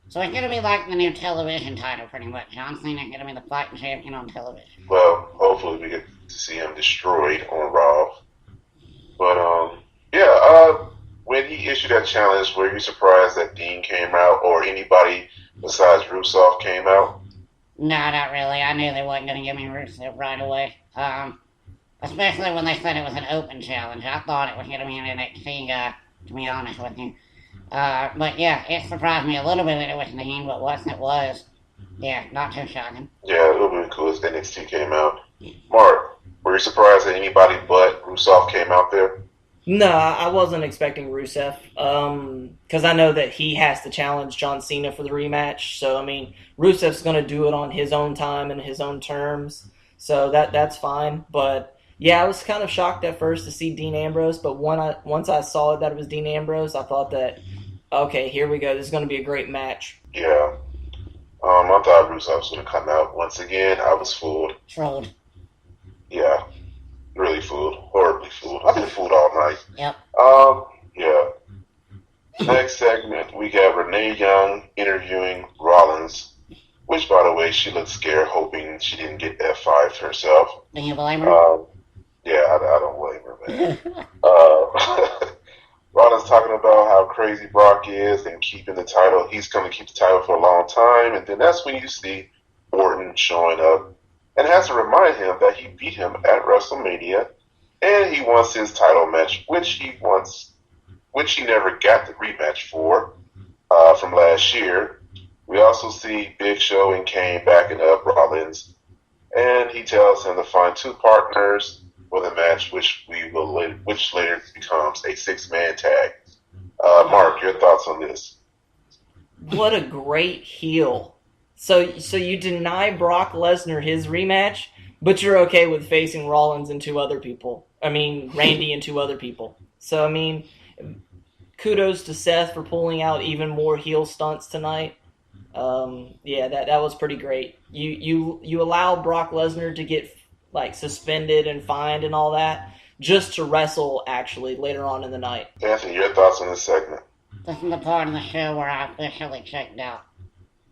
So it's going to be like the new television title, pretty much. John Cena is going to be the fighting champion on television. Well, hopefully we get to see him destroyed on Raw. But, when he issued that challenge, were you surprised that Dean came out or anybody besides Rusev came out? No, not really. I knew they wasn't going to give me Rusev right away. Especially when they said it was an open challenge. I thought it was going to be an NXT guy, to be honest with you. But yeah, it surprised me a little bit that it was Dean, but once it was, yeah, not too shocking. Yeah, it would have been cool if NXT came out. Mark, were you surprised that anybody but Rusev came out there? No, I wasn't expecting Rusev, because I know that he has to challenge John Cena for the rematch. So, I mean, Rusev's going to do it on his own time and his own terms. So that's fine. But, yeah, I was kind of shocked at first to see Dean Ambrose. But once I saw that it was Dean Ambrose, I thought that, okay, here we go. This is going to be a great match. Yeah. I thought Rusev was going to come out. Once again, I was fooled. Trolled. Yeah. Really fooled. Horribly fooled. I've been fooled all night. Yep. Yeah. Next segment, we got Renee Young interviewing Rollins, which, by the way, she looked scared, hoping she didn't get F5'd herself. Do you blame her? Yeah, I don't blame her, man. Rollins talking about how crazy Brock is and keeping the title. He's going to keep the title for a long time, and then that's when you see Orton him showing up and has to remind him that he beat him at WrestleMania and he wants his title match, which he never got the rematch for from last year. We also see Big Show and Kane backing up Rollins, and he tells him to find two partners for the match, which later becomes a 6-man tag. Mark, your thoughts on this? What a great heel. So you deny Brock Lesnar his rematch, but you're okay with facing Rollins and two other people. I mean, Randy and two other people. So, I mean, kudos to Seth for pulling out even more heel stunts tonight. Yeah, that was pretty great. You allow Brock Lesnar to get like suspended and fined and all that just to wrestle actually later on in the night. Anthony, your thoughts on this segment? This is the part of the show where I officially checked out.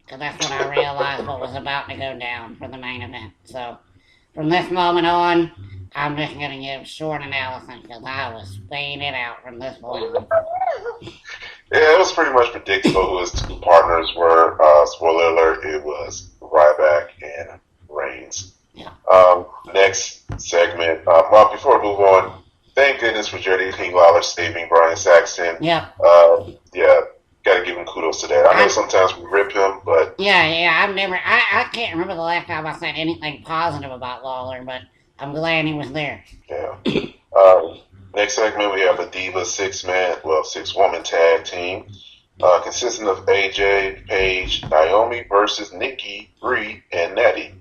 Because that's when I realized what was about to go down for the main event. So, from this moment on, I'm just going to give short analysis because I was fading out from this point on. Yeah, it was pretty much predictable who his two partners were. Spoiler alert, it was Ryback and Reigns. Yeah. Next segment. Well, before we move on, thank goodness for Jerry King Lawler saving Brian Saxton. Yeah. Yeah, gotta give him kudos to that. I know sometimes we rip him, but... Yeah, I can't remember the last time I said anything positive about Lawler, but I'm glad he was there. Yeah. Next segment, we have a Diva 6-woman tag team consisting of AJ, Paige, Naomi versus Nikki, Brie, and Natty.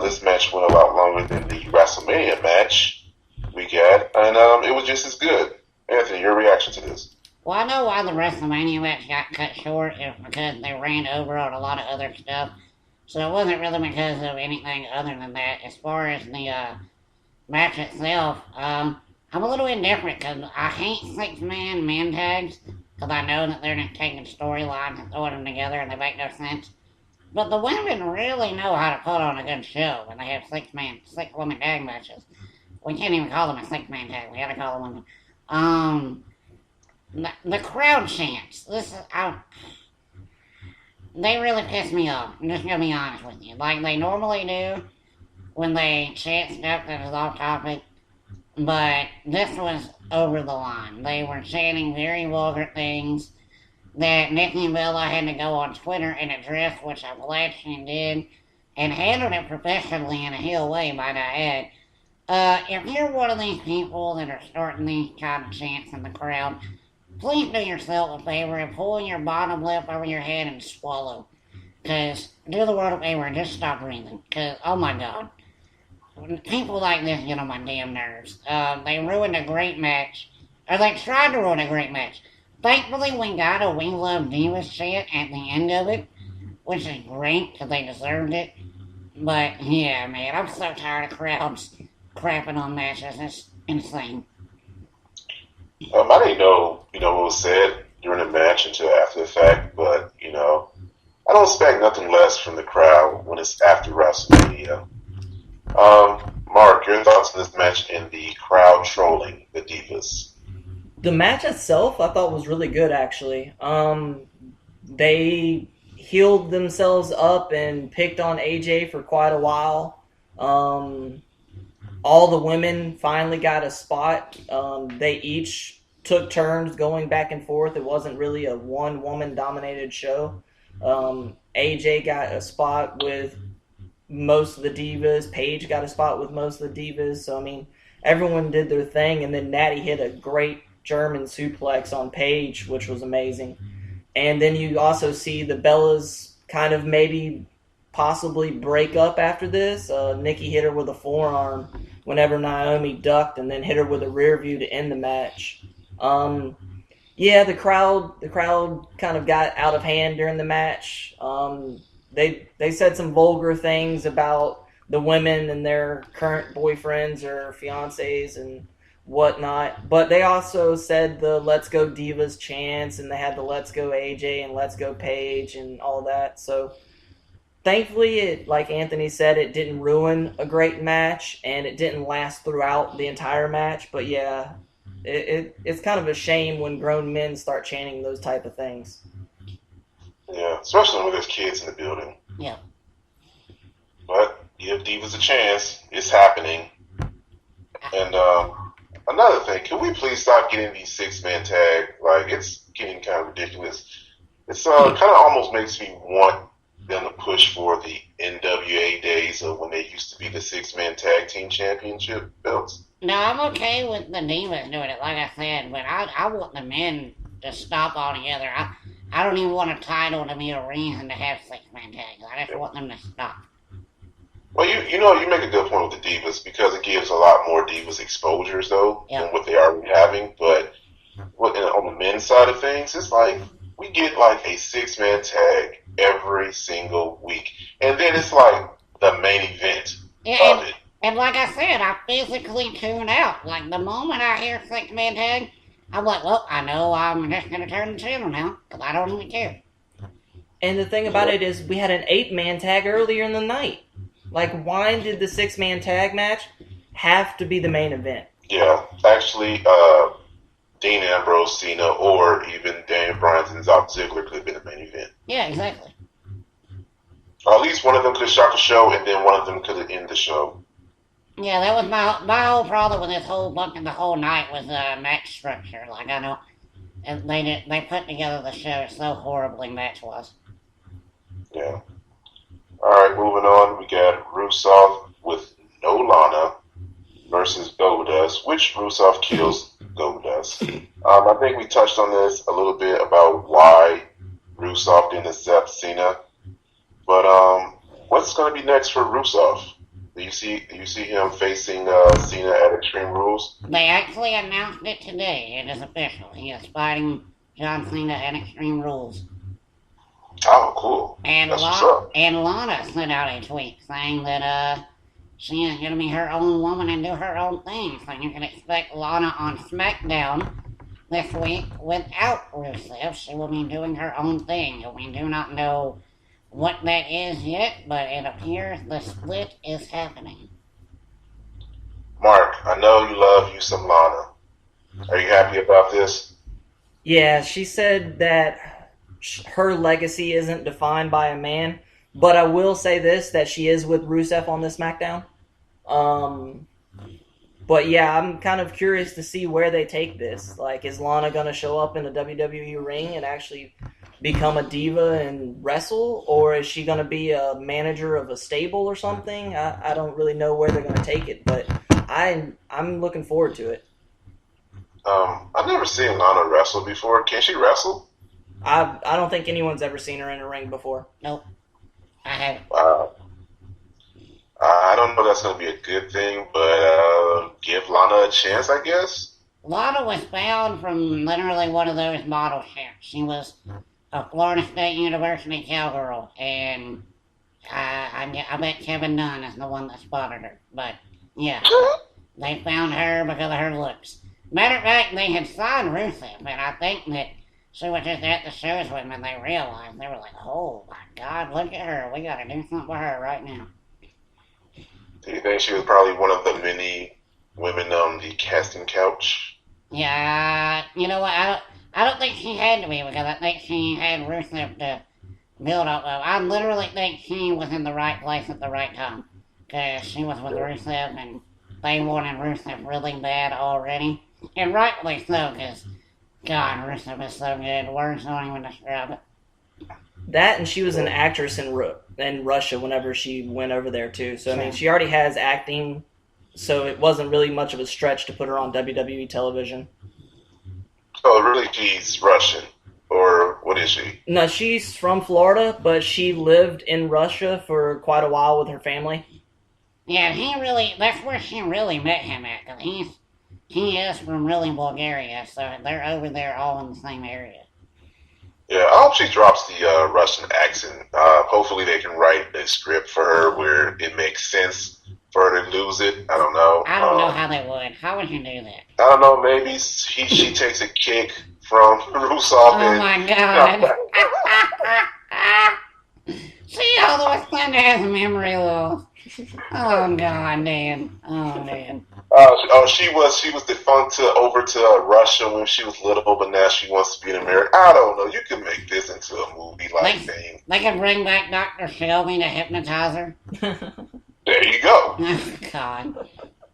This match went a lot longer than the WrestleMania match we got, and it was just as good. Anthony, your reaction to this? Well, I know why the WrestleMania match got cut short. It was because they ran over on a lot of other stuff. So it wasn't really because of anything other than that. As far as the match itself, I'm a little indifferent because I hate 6-man men tags because I know that they're just taking storylines and throwing them together and they make no sense. But the women really know how to put on a good show when they have 6-woman tag matches. We can't even call them a 6-man tag. We gotta call them women. The crowd chants. They really piss me off. I'm just gonna be honest with you. Like they normally do when they chant stuff that is off topic. But this was over the line. They were chanting very vulgar things that Nikki and Bella had to go on Twitter and address, which I'm glad she did, and handled it professionally in a heel way, might I add. If you're one of these people that are starting these kind of chants in the crowd, please do yourself a favor and pull your bottom lip over your head and swallow. Because, do the world a favor and just stop breathing. Because, oh my god. People like this get on my damn nerves. They ruined a great match. Or they tried to ruin a great match. Thankfully, we got a We Love Divas chant at the end of it. Which is great, because they deserved it. But, yeah, man, I'm so tired of crowds crapping on matches. It's insane. I didn't know, what was said during the match until after the fact, but, I don't expect nothing less from the crowd when it's after WrestleMania. Mark, your thoughts on this match and the crowd trolling the Divas? The match itself, I thought was really good, actually. They healed themselves up and picked on AJ for quite a while. All the women finally got a spot. They each took turns going back and forth. It wasn't really a one-woman dominated show. AJ got a spot with most of the Divas. Paige got a spot with most of the Divas. So, I mean, everyone did their thing. And then Natty hit a great German suplex on Paige, which was amazing. And then you also see the Bellas kind of maybe possibly break up after this. Nikki hit her with a forearm whenever Naomi ducked and then hit her with a rear view to end the match. Yeah, the crowd kind of got out of hand during the match. They said some vulgar things about the women and their current boyfriends or fiancés and whatnot. But they also said the Let's Go Divas chants, and they had the Let's Go AJ and Let's Go Paige and all that. So thankfully, it, like Anthony said, it didn't ruin a great match, and it didn't last throughout the entire match. But yeah, it's kind of a shame when grown men start chanting those type of things. Yeah, especially when there's kids in the building. Yeah. But give Divas a chance. It's happening. And another thing, can we please stop getting these 6-man tag? Like, it's getting kind of ridiculous. It's kind of almost makes me want them to push for the NWA days of when they used to be the 6-man tag team championship belts. No, I'm okay with the Divas doing it, like I said, but I want the men to stop altogether. I don't even want a title to be a reason to have 6-man tags. I just want them to stop. Well, you make a good point with the Divas because it gives a lot more Divas exposures though than what they are already having. But on the men's side of things, it's like we get like a 6-man tag every single week, and then it's like the main event of it. And like I said, I physically tune out. Like the moment I hear 6-man tag, I'm like, well, I know I'm just gonna turn the channel now because I don't even care. And the thing about it is, we had an 8-man tag earlier in the night. Like, why did the 6-man tag match have to be the main event? Yeah, actually, Dean Ambrose, Cena, or even Daniel Bryan and Dolph Ziggler could have been the main event. Yeah, exactly. Or at least one of them could have shot the show, and then one of them could have ended the show. Yeah, that was my whole problem with this whole book and the whole night was match structure. Like I know, and they put together the show so horribly match-wise. Yeah. All right, moving on. We got Rusev with no Lana versus Goldust, which Rusev kills Goldust. I think we touched on this a little bit about why Rusev didn't accept Cena, but what's going to be next for Rusev? Do you see him facing Cena at Extreme Rules? They actually announced it today. It is official. He is fighting John Cena at Extreme Rules. Oh, cool. And that's what's up. And Lana sent out a tweet saying that she is going to be her own woman and do her own thing. So you can expect Lana on SmackDown this week without Rusev. She will be doing her own thing. We do not know what that is yet, but it appears the split is happening. Mark, I know you love you some Lana. Are you happy about this? Yeah, she said that her legacy isn't defined by a man, but I will say this, that she is with Rusev on this SmackDown. But yeah, I'm kind of curious to see where they take this. Like, is Lana going to show up in the WWE ring and actually become a diva and wrestle, or is she going to be a manager of a stable or something? I don't really know where they're going to take it, but I'm looking forward to it. I've never seen Lana wrestle before. Can she wrestle? I don't think anyone's ever seen her in a ring before. Nope. I haven't. Wow. I don't know if that's going to be a good thing, but give Lana a chance, I guess. Lana was found from literally one of those model ships. She was a Florida State University cowgirl, and I bet Kevin Dunn is the one that spotted her. But, yeah, they found her because of her looks. Matter of fact, they had signed Rusev, and I think that she was just at the shows with them, and they realized, they were like, oh my God, look at her. We got to do something for her right now. Do you think she was probably one of the many women on the casting couch? Yeah, you know what? I don't think she had to be, because I think she had Rusev to build up of. I literally think she was in the right place at the right time, because she was with Rusev, and they wanted Rusev really bad already. And rightfully so, because God, Rusev is so good. Words don't even describe it. That, and she was an actress in Russia whenever she went over there, too. So, I mean, she already has acting, so it wasn't really much of a stretch to put her on WWE television. Oh, really? She's Russian? Or what is she? No, she's from Florida, but she lived in Russia for quite a while with her family. Yeah, that's where she really met him at, because he is from really Bulgaria, so they're over there all in the same area. Yeah, I hope she drops the Russian accent. Hopefully they can write a script for her where it makes sense for her to lose it. I don't know. I don't know how they would. How would you do that? I don't know. Maybe she takes a kick from Rusev. Oh my God. See, all of a sudden has memory loss. Oh God, Dan. Oh, Dan. She was defunct over to Russia when she was little, but now she wants to be an American. I don't know. You can make this into a movie like thing. They can bring back Dr. Shelby to hypnotize her. There you go. Oh, God.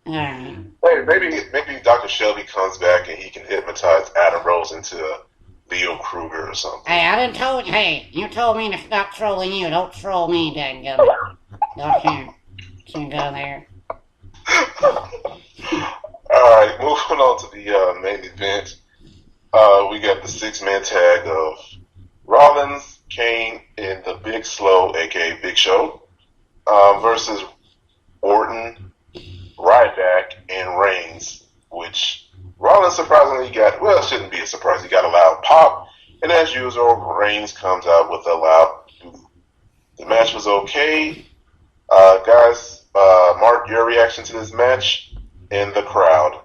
Alright. Hey, maybe Dr. Shelby comes back and he can hypnotize Adam Rose into Leo Kruger or something. Hey, you told me to stop trolling you. Don't troll me, dadgummit. Don't you go there. Alright, moving on to the main event. We got the six-man tag of Rollins, Kane, and the Big Slow, aka Big Show, versus Orton, Ryback, and Reigns, which Rollins surprisingly got, well, it shouldn't be a surprise, he got a loud pop, and as usual, Reigns comes out with a loud boo. The match was okay. Guys, Mark, your reaction to this match and the crowd?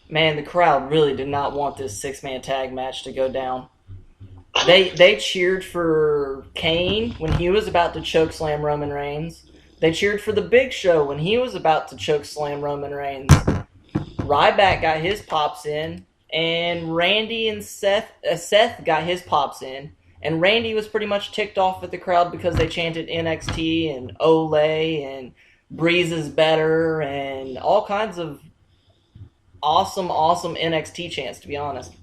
Man, the crowd really did not want this six-man tag match to go down. They cheered for Kane when he was about to chokeslam Roman Reigns. They cheered for the Big Show when he was about to chokeslam Roman Reigns. Ryback got his pops in, and Randy and Seth got his pops in. And Randy was pretty much ticked off at the crowd because they chanted NXT and Olay and Breeze is better and all kinds of awesome NXT chants, to be honest.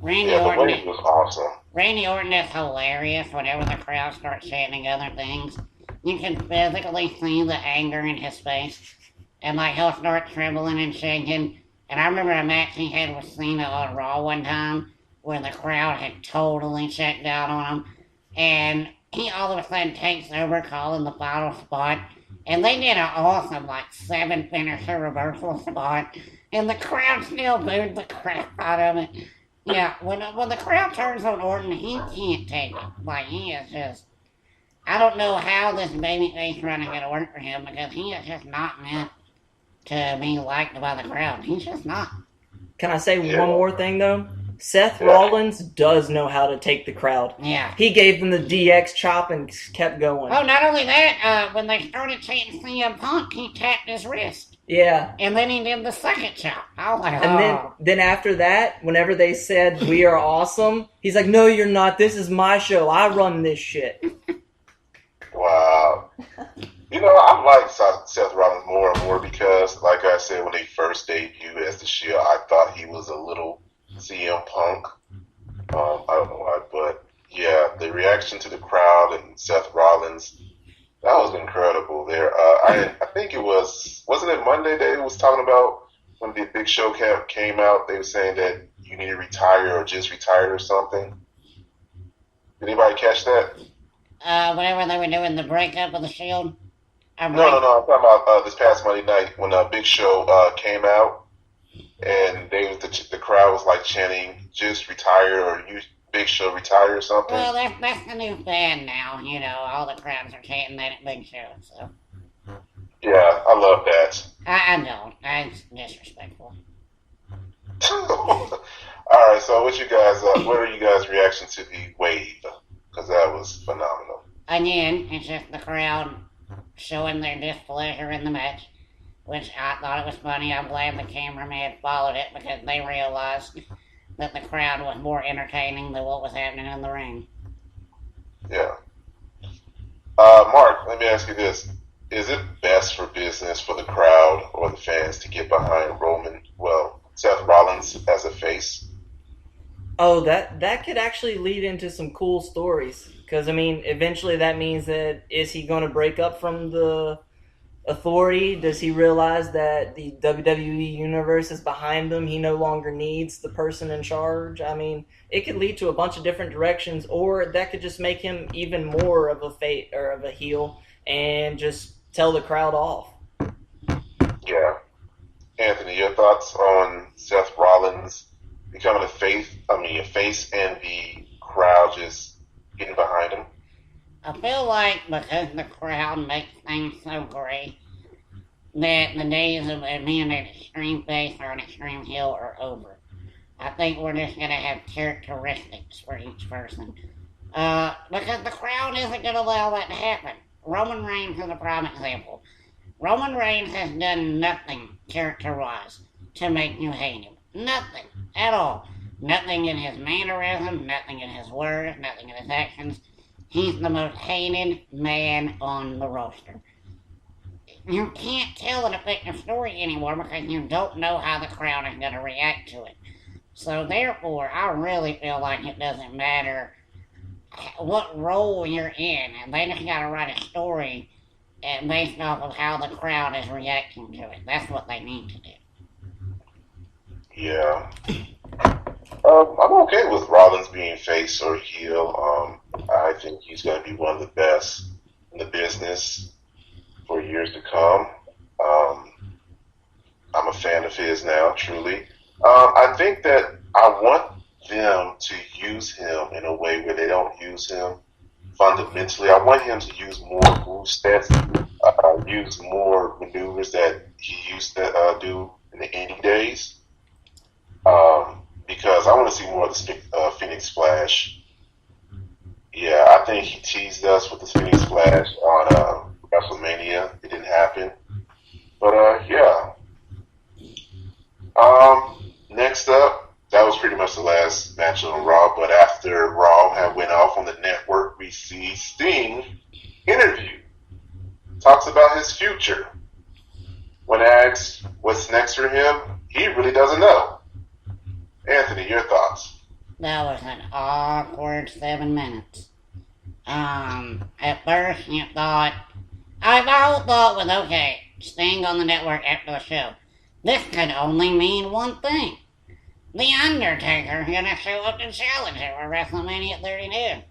Randy Orton was awesome. Randy Orton is hilarious whenever the crowd starts chanting other things. You can physically see the anger in his face. And like he'll start trembling and shaking. And I remember a match he had with Cena on Raw one time where the crowd had totally checked out on him. And he all of a sudden takes over calling the final spot. And they did an awesome, like, 7 finisher reversal spot. And the crowd still booed the crap out of it. Yeah, when the crowd turns on Orton, he can't take it. Like, he is just... I don't know how this babyface run is going to work for him because he is just not meant to be liked by the crowd. He's just not. Can I say one more thing, though? Seth Rollins does know how to take the crowd. Yeah. He gave them the DX chop and kept going. Oh, not only that, when they started chanting CM Punk, he tapped his wrist. Yeah. And then he did the second chop. I was like, oh. And then after that, whenever they said, we are awesome, he's like, no, you're not. This is my show. I run this shit. Wow. You know, I like Seth Rollins more and more because, like I said, when they first debuted as the Shield, I thought he was a little CM Punk. I don't know why, but yeah, the reaction to the crowd and Seth Rollins, that was incredible there. I think wasn't it Monday they was talking about when the Big Show came out, they were saying that you need to retire or just retired or something. Did anybody catch that? Whenever they were doing the breakup of the Shield? No. I'm talking about this past Monday night when Big Show came out. And the crowd was like chanting, "Just retire," or "You Big Show retire," or something. Well, that's the new fan now. You know, all the crowds are chanting that at Big Show. So. Yeah, I love that. I don't. That's disrespectful. All right, so what are you guys' reaction to the wave? Because that was phenomenal. Again, it's just the crowd showing their displeasure in the match. Which I thought it was funny. I'm glad the cameraman followed it because they realized that the crowd was more entertaining than what was happening in the ring. Yeah. Mark, let me ask you this. Is it best for business for the crowd or the fans to get behind Seth Rollins as a face? Oh, that could actually lead into some cool stories. Because, I mean, eventually that means that is he going to break up from the Authority? Does he realize that the WWE Universe is behind him? He no longer needs the person in charge? I mean, it could lead to a bunch of different directions, or that could just make him even more of a heel and just tell the crowd off. Yeah. Anthony, your thoughts on Seth Rollins becoming a face and the crowd just getting behind him? I feel like because the crowd makes things so great that the days of being an extreme face or an extreme heel are over. I think we're just going to have characteristics for each person. Because the crowd isn't going to allow that to happen. Roman Reigns is a prime example. Roman Reigns has done nothing character-wise to make you hate him. Nothing at all. Nothing in his mannerisms, nothing in his words, nothing in his actions. He's the most hated man on the roster. You can't tell an effective story anymore because you don't know how the crowd is going to react to it. So therefore, I really feel like it doesn't matter what role you're in, and they just got to write a story based off of how the crowd is reacting to it. That's what they need to do. Yeah. I'm okay with Rollins being face or heel. I think he's going to be one of the best in the business for years to come. I'm a fan of his now, truly. I think that I want them to use him in a way where they don't use him fundamentally. I want him to use more move sets, use more maneuvers that he used to do in the indie days. Because I want to see more of the Phoenix Splash. Yeah, I think he teased us with the Phoenix Splash on WrestleMania. It didn't happen. But, yeah. Next up, that was pretty much the last match on Raw. But after Raw had went off on the network, we see Sting interview. Talks about his future. When asked what's next for him, he really doesn't know. Anthony, your thoughts? That was an awkward 7 minutes. At first you thought, my whole thought was, okay, Sting on the network after the show. This could only mean one thing. The Undertaker's gonna show up and challenge him for WrestleMania 32.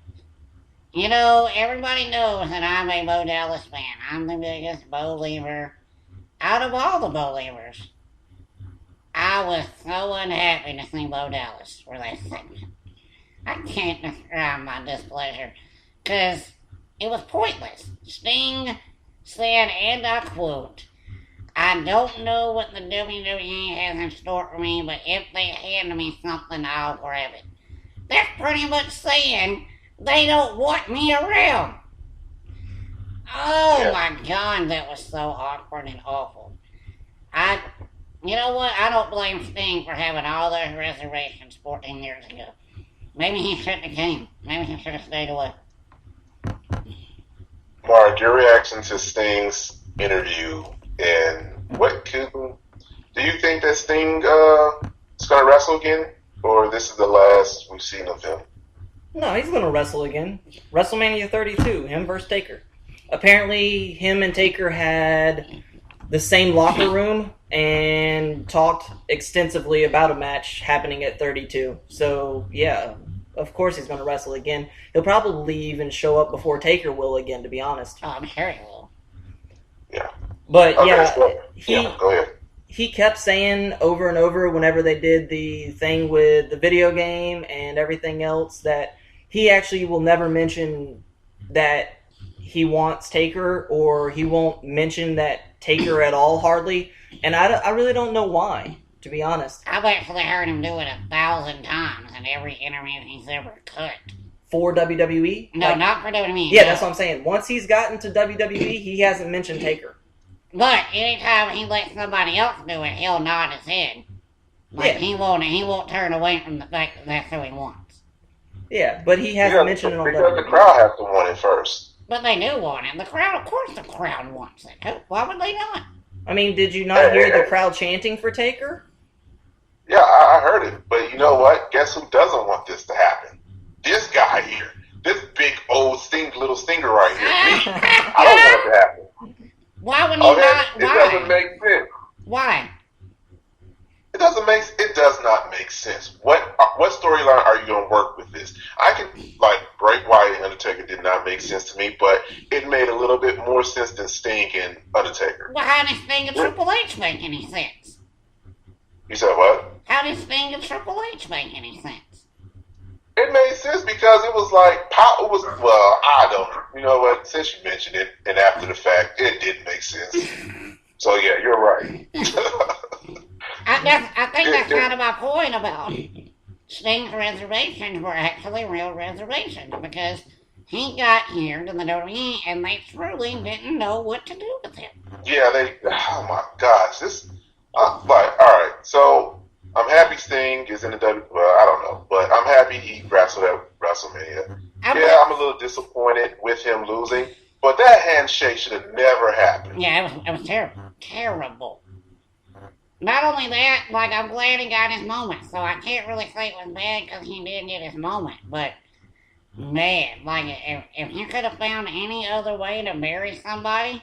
You know, everybody knows that I'm a Bo Dallas fan. I'm the biggest Bo lever out of all the Bo levers. I was so unhappy to see Bo Dallas for that segment. I can't describe my displeasure, because it was pointless. Sting said, and I quote, I don't know what the WWE has in store for me, but if they hand me something, I'll grab it. That's pretty much saying they don't want me around. Oh my God, that was so awkward and awful. You know what? I don't blame Sting for having all those reservations 14 years ago. Maybe he shouldn't have came. Maybe he should have stayed away. Mark, your reaction to Sting's interview, and do you think that Sting is going to wrestle again, or this is the last we've seen of him? No, he's going to wrestle again. WrestleMania 32, him versus Taker. Apparently, him and Taker had the same locker room and talked extensively about a match happening at 32. So, yeah, of course he's going to wrestle again. He'll probably even show up before Taker will again, to be honest. Oh, I'm sure he will. Yeah. But, okay, yeah, so, go ahead. He kept saying over and over whenever they did the thing with the video game and everything else that he actually will never mention that he wants Taker, or he won't mention that Taker at all, hardly. And I really don't know why, to be honest. I've actually heard him do it 1,000 times in every interview he's ever cut. For WWE? No, not for WWE. Yeah, no. that's what I'm saying. Once he's gotten to WWE, he hasn't mentioned Taker. But anytime he lets somebody else do it, he'll nod his head. Like, yeah. he won't turn away from the fact that that's who he wants. Yeah, but he hasn't mentioned it on because WWE. The crowd has to want it first. But they do want it. The crowd, of course the crowd wants it. Why would they not? I mean, did you not hear the crowd chanting for Taker? Yeah, I heard it. But you know what? Guess who doesn't want this to happen? This guy here. This big old little stinger right here. Me. I don't want it to happen. Why would you not? It doesn't make sense. Why? It does not make sense. What storyline are you going to work with this? I can, Bray Wyatt and Undertaker did not make sense to me, but it made a little bit more sense than Sting and Undertaker. Well, how does Sting and Triple H make any sense? You said what? How does Sting and Triple H make any sense? It made sense because it was like, I don't know. You know what? Since you mentioned it, and after the fact, it didn't make sense. So, yeah, you're right. I think that's kind of my point about Sting's reservations were actually real reservations, because he got here to the WWE and they truly didn't know what to do with him. Yeah, oh my gosh, all right, so I'm happy Sting is in the well, I don't know, but I'm happy he wrestled at WrestleMania. I'm a little disappointed with him losing, but that handshake should have never happened. Yeah, it was terrible. Terrible. Not only that, I'm glad he got his moment, so I can't really say it was bad because he did get his moment, but man, if you could have found any other way to bury somebody,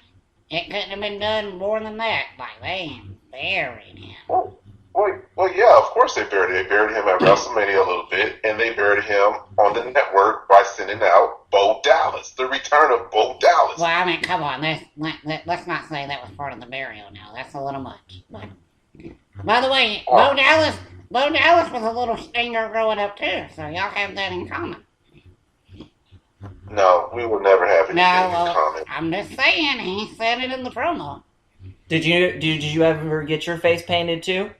it couldn't have been done more than that. They buried him. Well, yeah, of course they buried him. They buried him at WrestleMania a little bit, and they buried him on the network by sending out Bo Dallas, the return of Bo Dallas. Well, I mean, come on, let's not say that was part of the burial now. That's a little much. But, by the way, Bo Dallas was a little stinger growing up too, so y'all have that in common. No, we will never have anything in common. I'm just saying, he said it in the promo. Did you ever get your face painted too?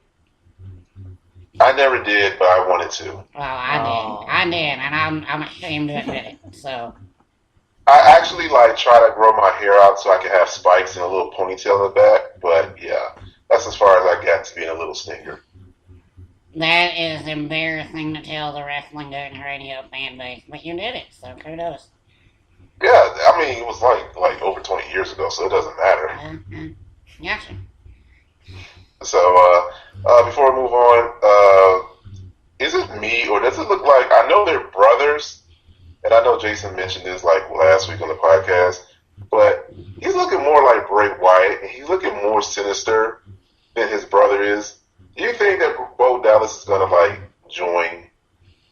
I never did, but I wanted to. Well, I did, and I'm ashamed to admit it. So I actually try to grow my hair out so I can have spikes and a little ponytail in the back. But yeah, that's as far as I got to being a little stinger. That is embarrassing to tell the Wrestling Dude Radio fan base, but you did it, so kudos. Yeah, I mean, it was like over 20 years ago, so it doesn't matter. Gotcha. So, before we move on, is it me, or does it look like, I know they're brothers, and I know Jason mentioned this last week on the podcast, but he's looking more like Bray Wyatt, and he's looking more sinister than his brother is. Do you think that Bo Dallas is going to, join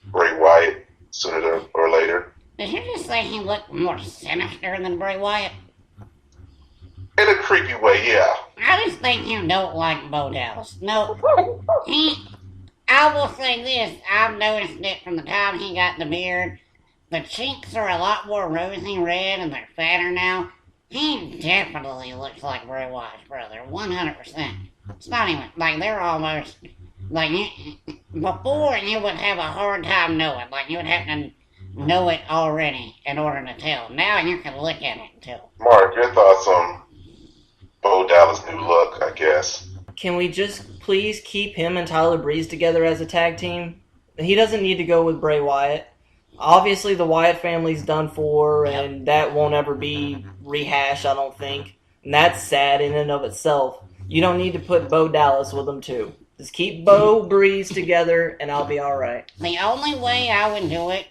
Bray Wyatt sooner or later? Did you just say he looked more sinister than Bray Wyatt? In a creepy way, yeah. I just think you don't like Bo Dallas. No, I will say this. I've noticed it from the time he got the beard. The cheeks are a lot more rosy red and they're fatter now. He definitely looks like Bray Wyatt's brother, 100%. It's not even, they're almost, before you would have a hard time knowing. You would have to know it already in order to tell. Now you can look at it and tell. Mark, your thoughts on Bo Dallas' new look, I guess? Can we just please keep him and Tyler Breeze together as a tag team? He doesn't need to go with Bray Wyatt. Obviously, the Wyatt family's done for, and that won't ever be rehashed, I don't think. And that's sad in and of itself. You don't need to put Bo Dallas with them, too. Just keep Bo Breeze together, and I'll be all right. The only way I would do it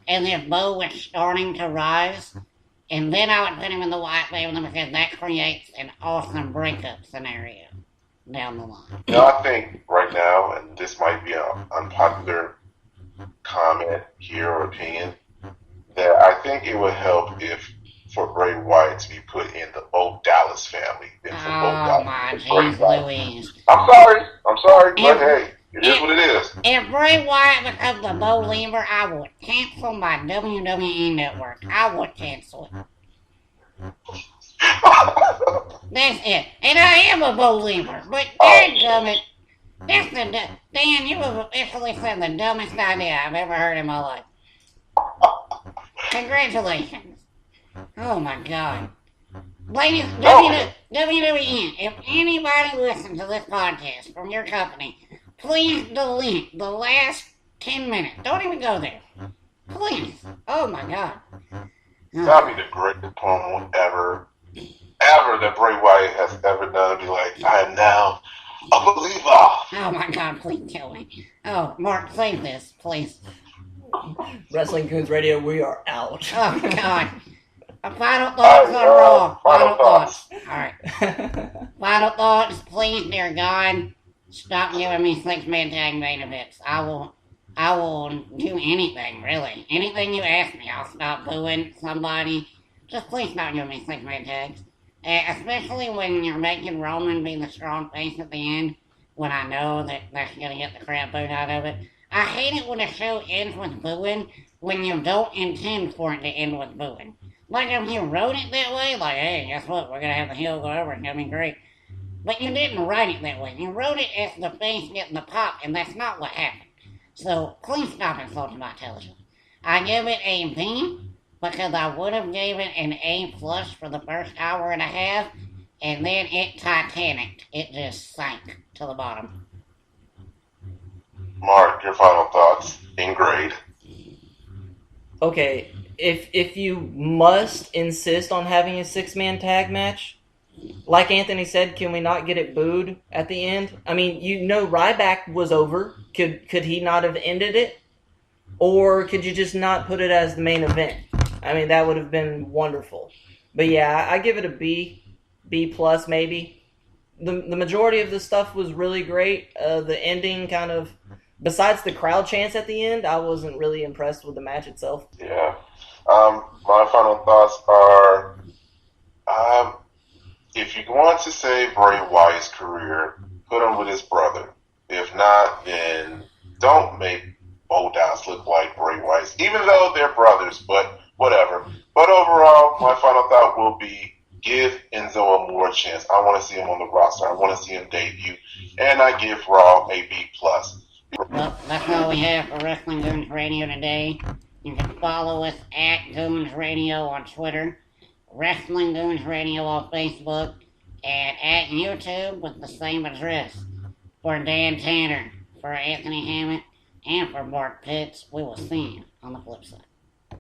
is if Bo was starting to rise, and then I would put him in the Wyatt family because that creates an awesome breakup scenario down the line. I think right now, and this might be an unpopular comment here or opinion, that I think it would help for Bray Wyatt to be put in the Bo Dallas family. Oh my jeez Louise. I'm sorry, but hey, it is what it is. If Bray Wyatt becomes a Bo Lever, I would cancel my WWE network. I would cancel it. That's it. And I am a Bo Lever, but dadgummit, Dan, you have officially said the dumbest idea I've ever heard in my life. Congratulations. Oh my God. Ladies, WWE, if anybody listens to this podcast from your company, please delete the last 10 minutes. Don't even go there. Please. Oh my God. That'd be the greatest promo ever that Bray Wyatt has ever done. Be like, I am now a believer. Oh my God, please kill me. Oh, Mark, save this, please. Wrestling Coons Radio, we are out. Oh God. Final thoughts on Raw. Final thoughts. Alright. Final thoughts, please, dear God. Stop giving me 6-man tag main events. I will do anything, really. Anything you ask me, I'll stop booing somebody. Just please stop giving me 6-man tags. Especially when you're making Roman be the strong face at the end, when I know that that's going to get the crap booed out of it. I hate it when a show ends with booing when you don't intend for it to end with booing. If you wrote it that way, hey, guess what, we're going to have the heel go over, it's going to be great. But you didn't write it that way. You wrote it as the face getting the pop, and that's not what happened. So, please stop insulting my television. I give it a B because I would have given an A plus for the first hour and a half, and then it Titanicked. It just sank to the bottom. Mark, your final thoughts in grade. Okay, if you must insist on having a 6-man tag match, like Anthony said, can we not get it booed at the end? I mean, Ryback was over. Could he not have ended it? Or could you just not put it as the main event? I mean, that would have been wonderful. But yeah, I give it a B plus maybe. The majority of the stuff was really great. The ending kind of, besides the crowd chants at the end, I wasn't really impressed with the match itself. Yeah. My final thoughts are, if you want to save Bray Wyatt's career, put him with his brother. If not, then don't make Goldust look like Bray Wyatt, even though they're brothers, but whatever. But overall, my final thought will be, give Enzo Amore a chance. I want to see him on the roster. I want to see him debut. And I give Raw a B+. Well, that's all we have for Wrestling Goons Radio today. You can follow us at Goons Radio on Twitter, Wrestling Goons Radio on Facebook, and at YouTube with the same address. For Dan Tanner, for Anthony Hammett, and for Mark Pitts, we will see you on the flip side.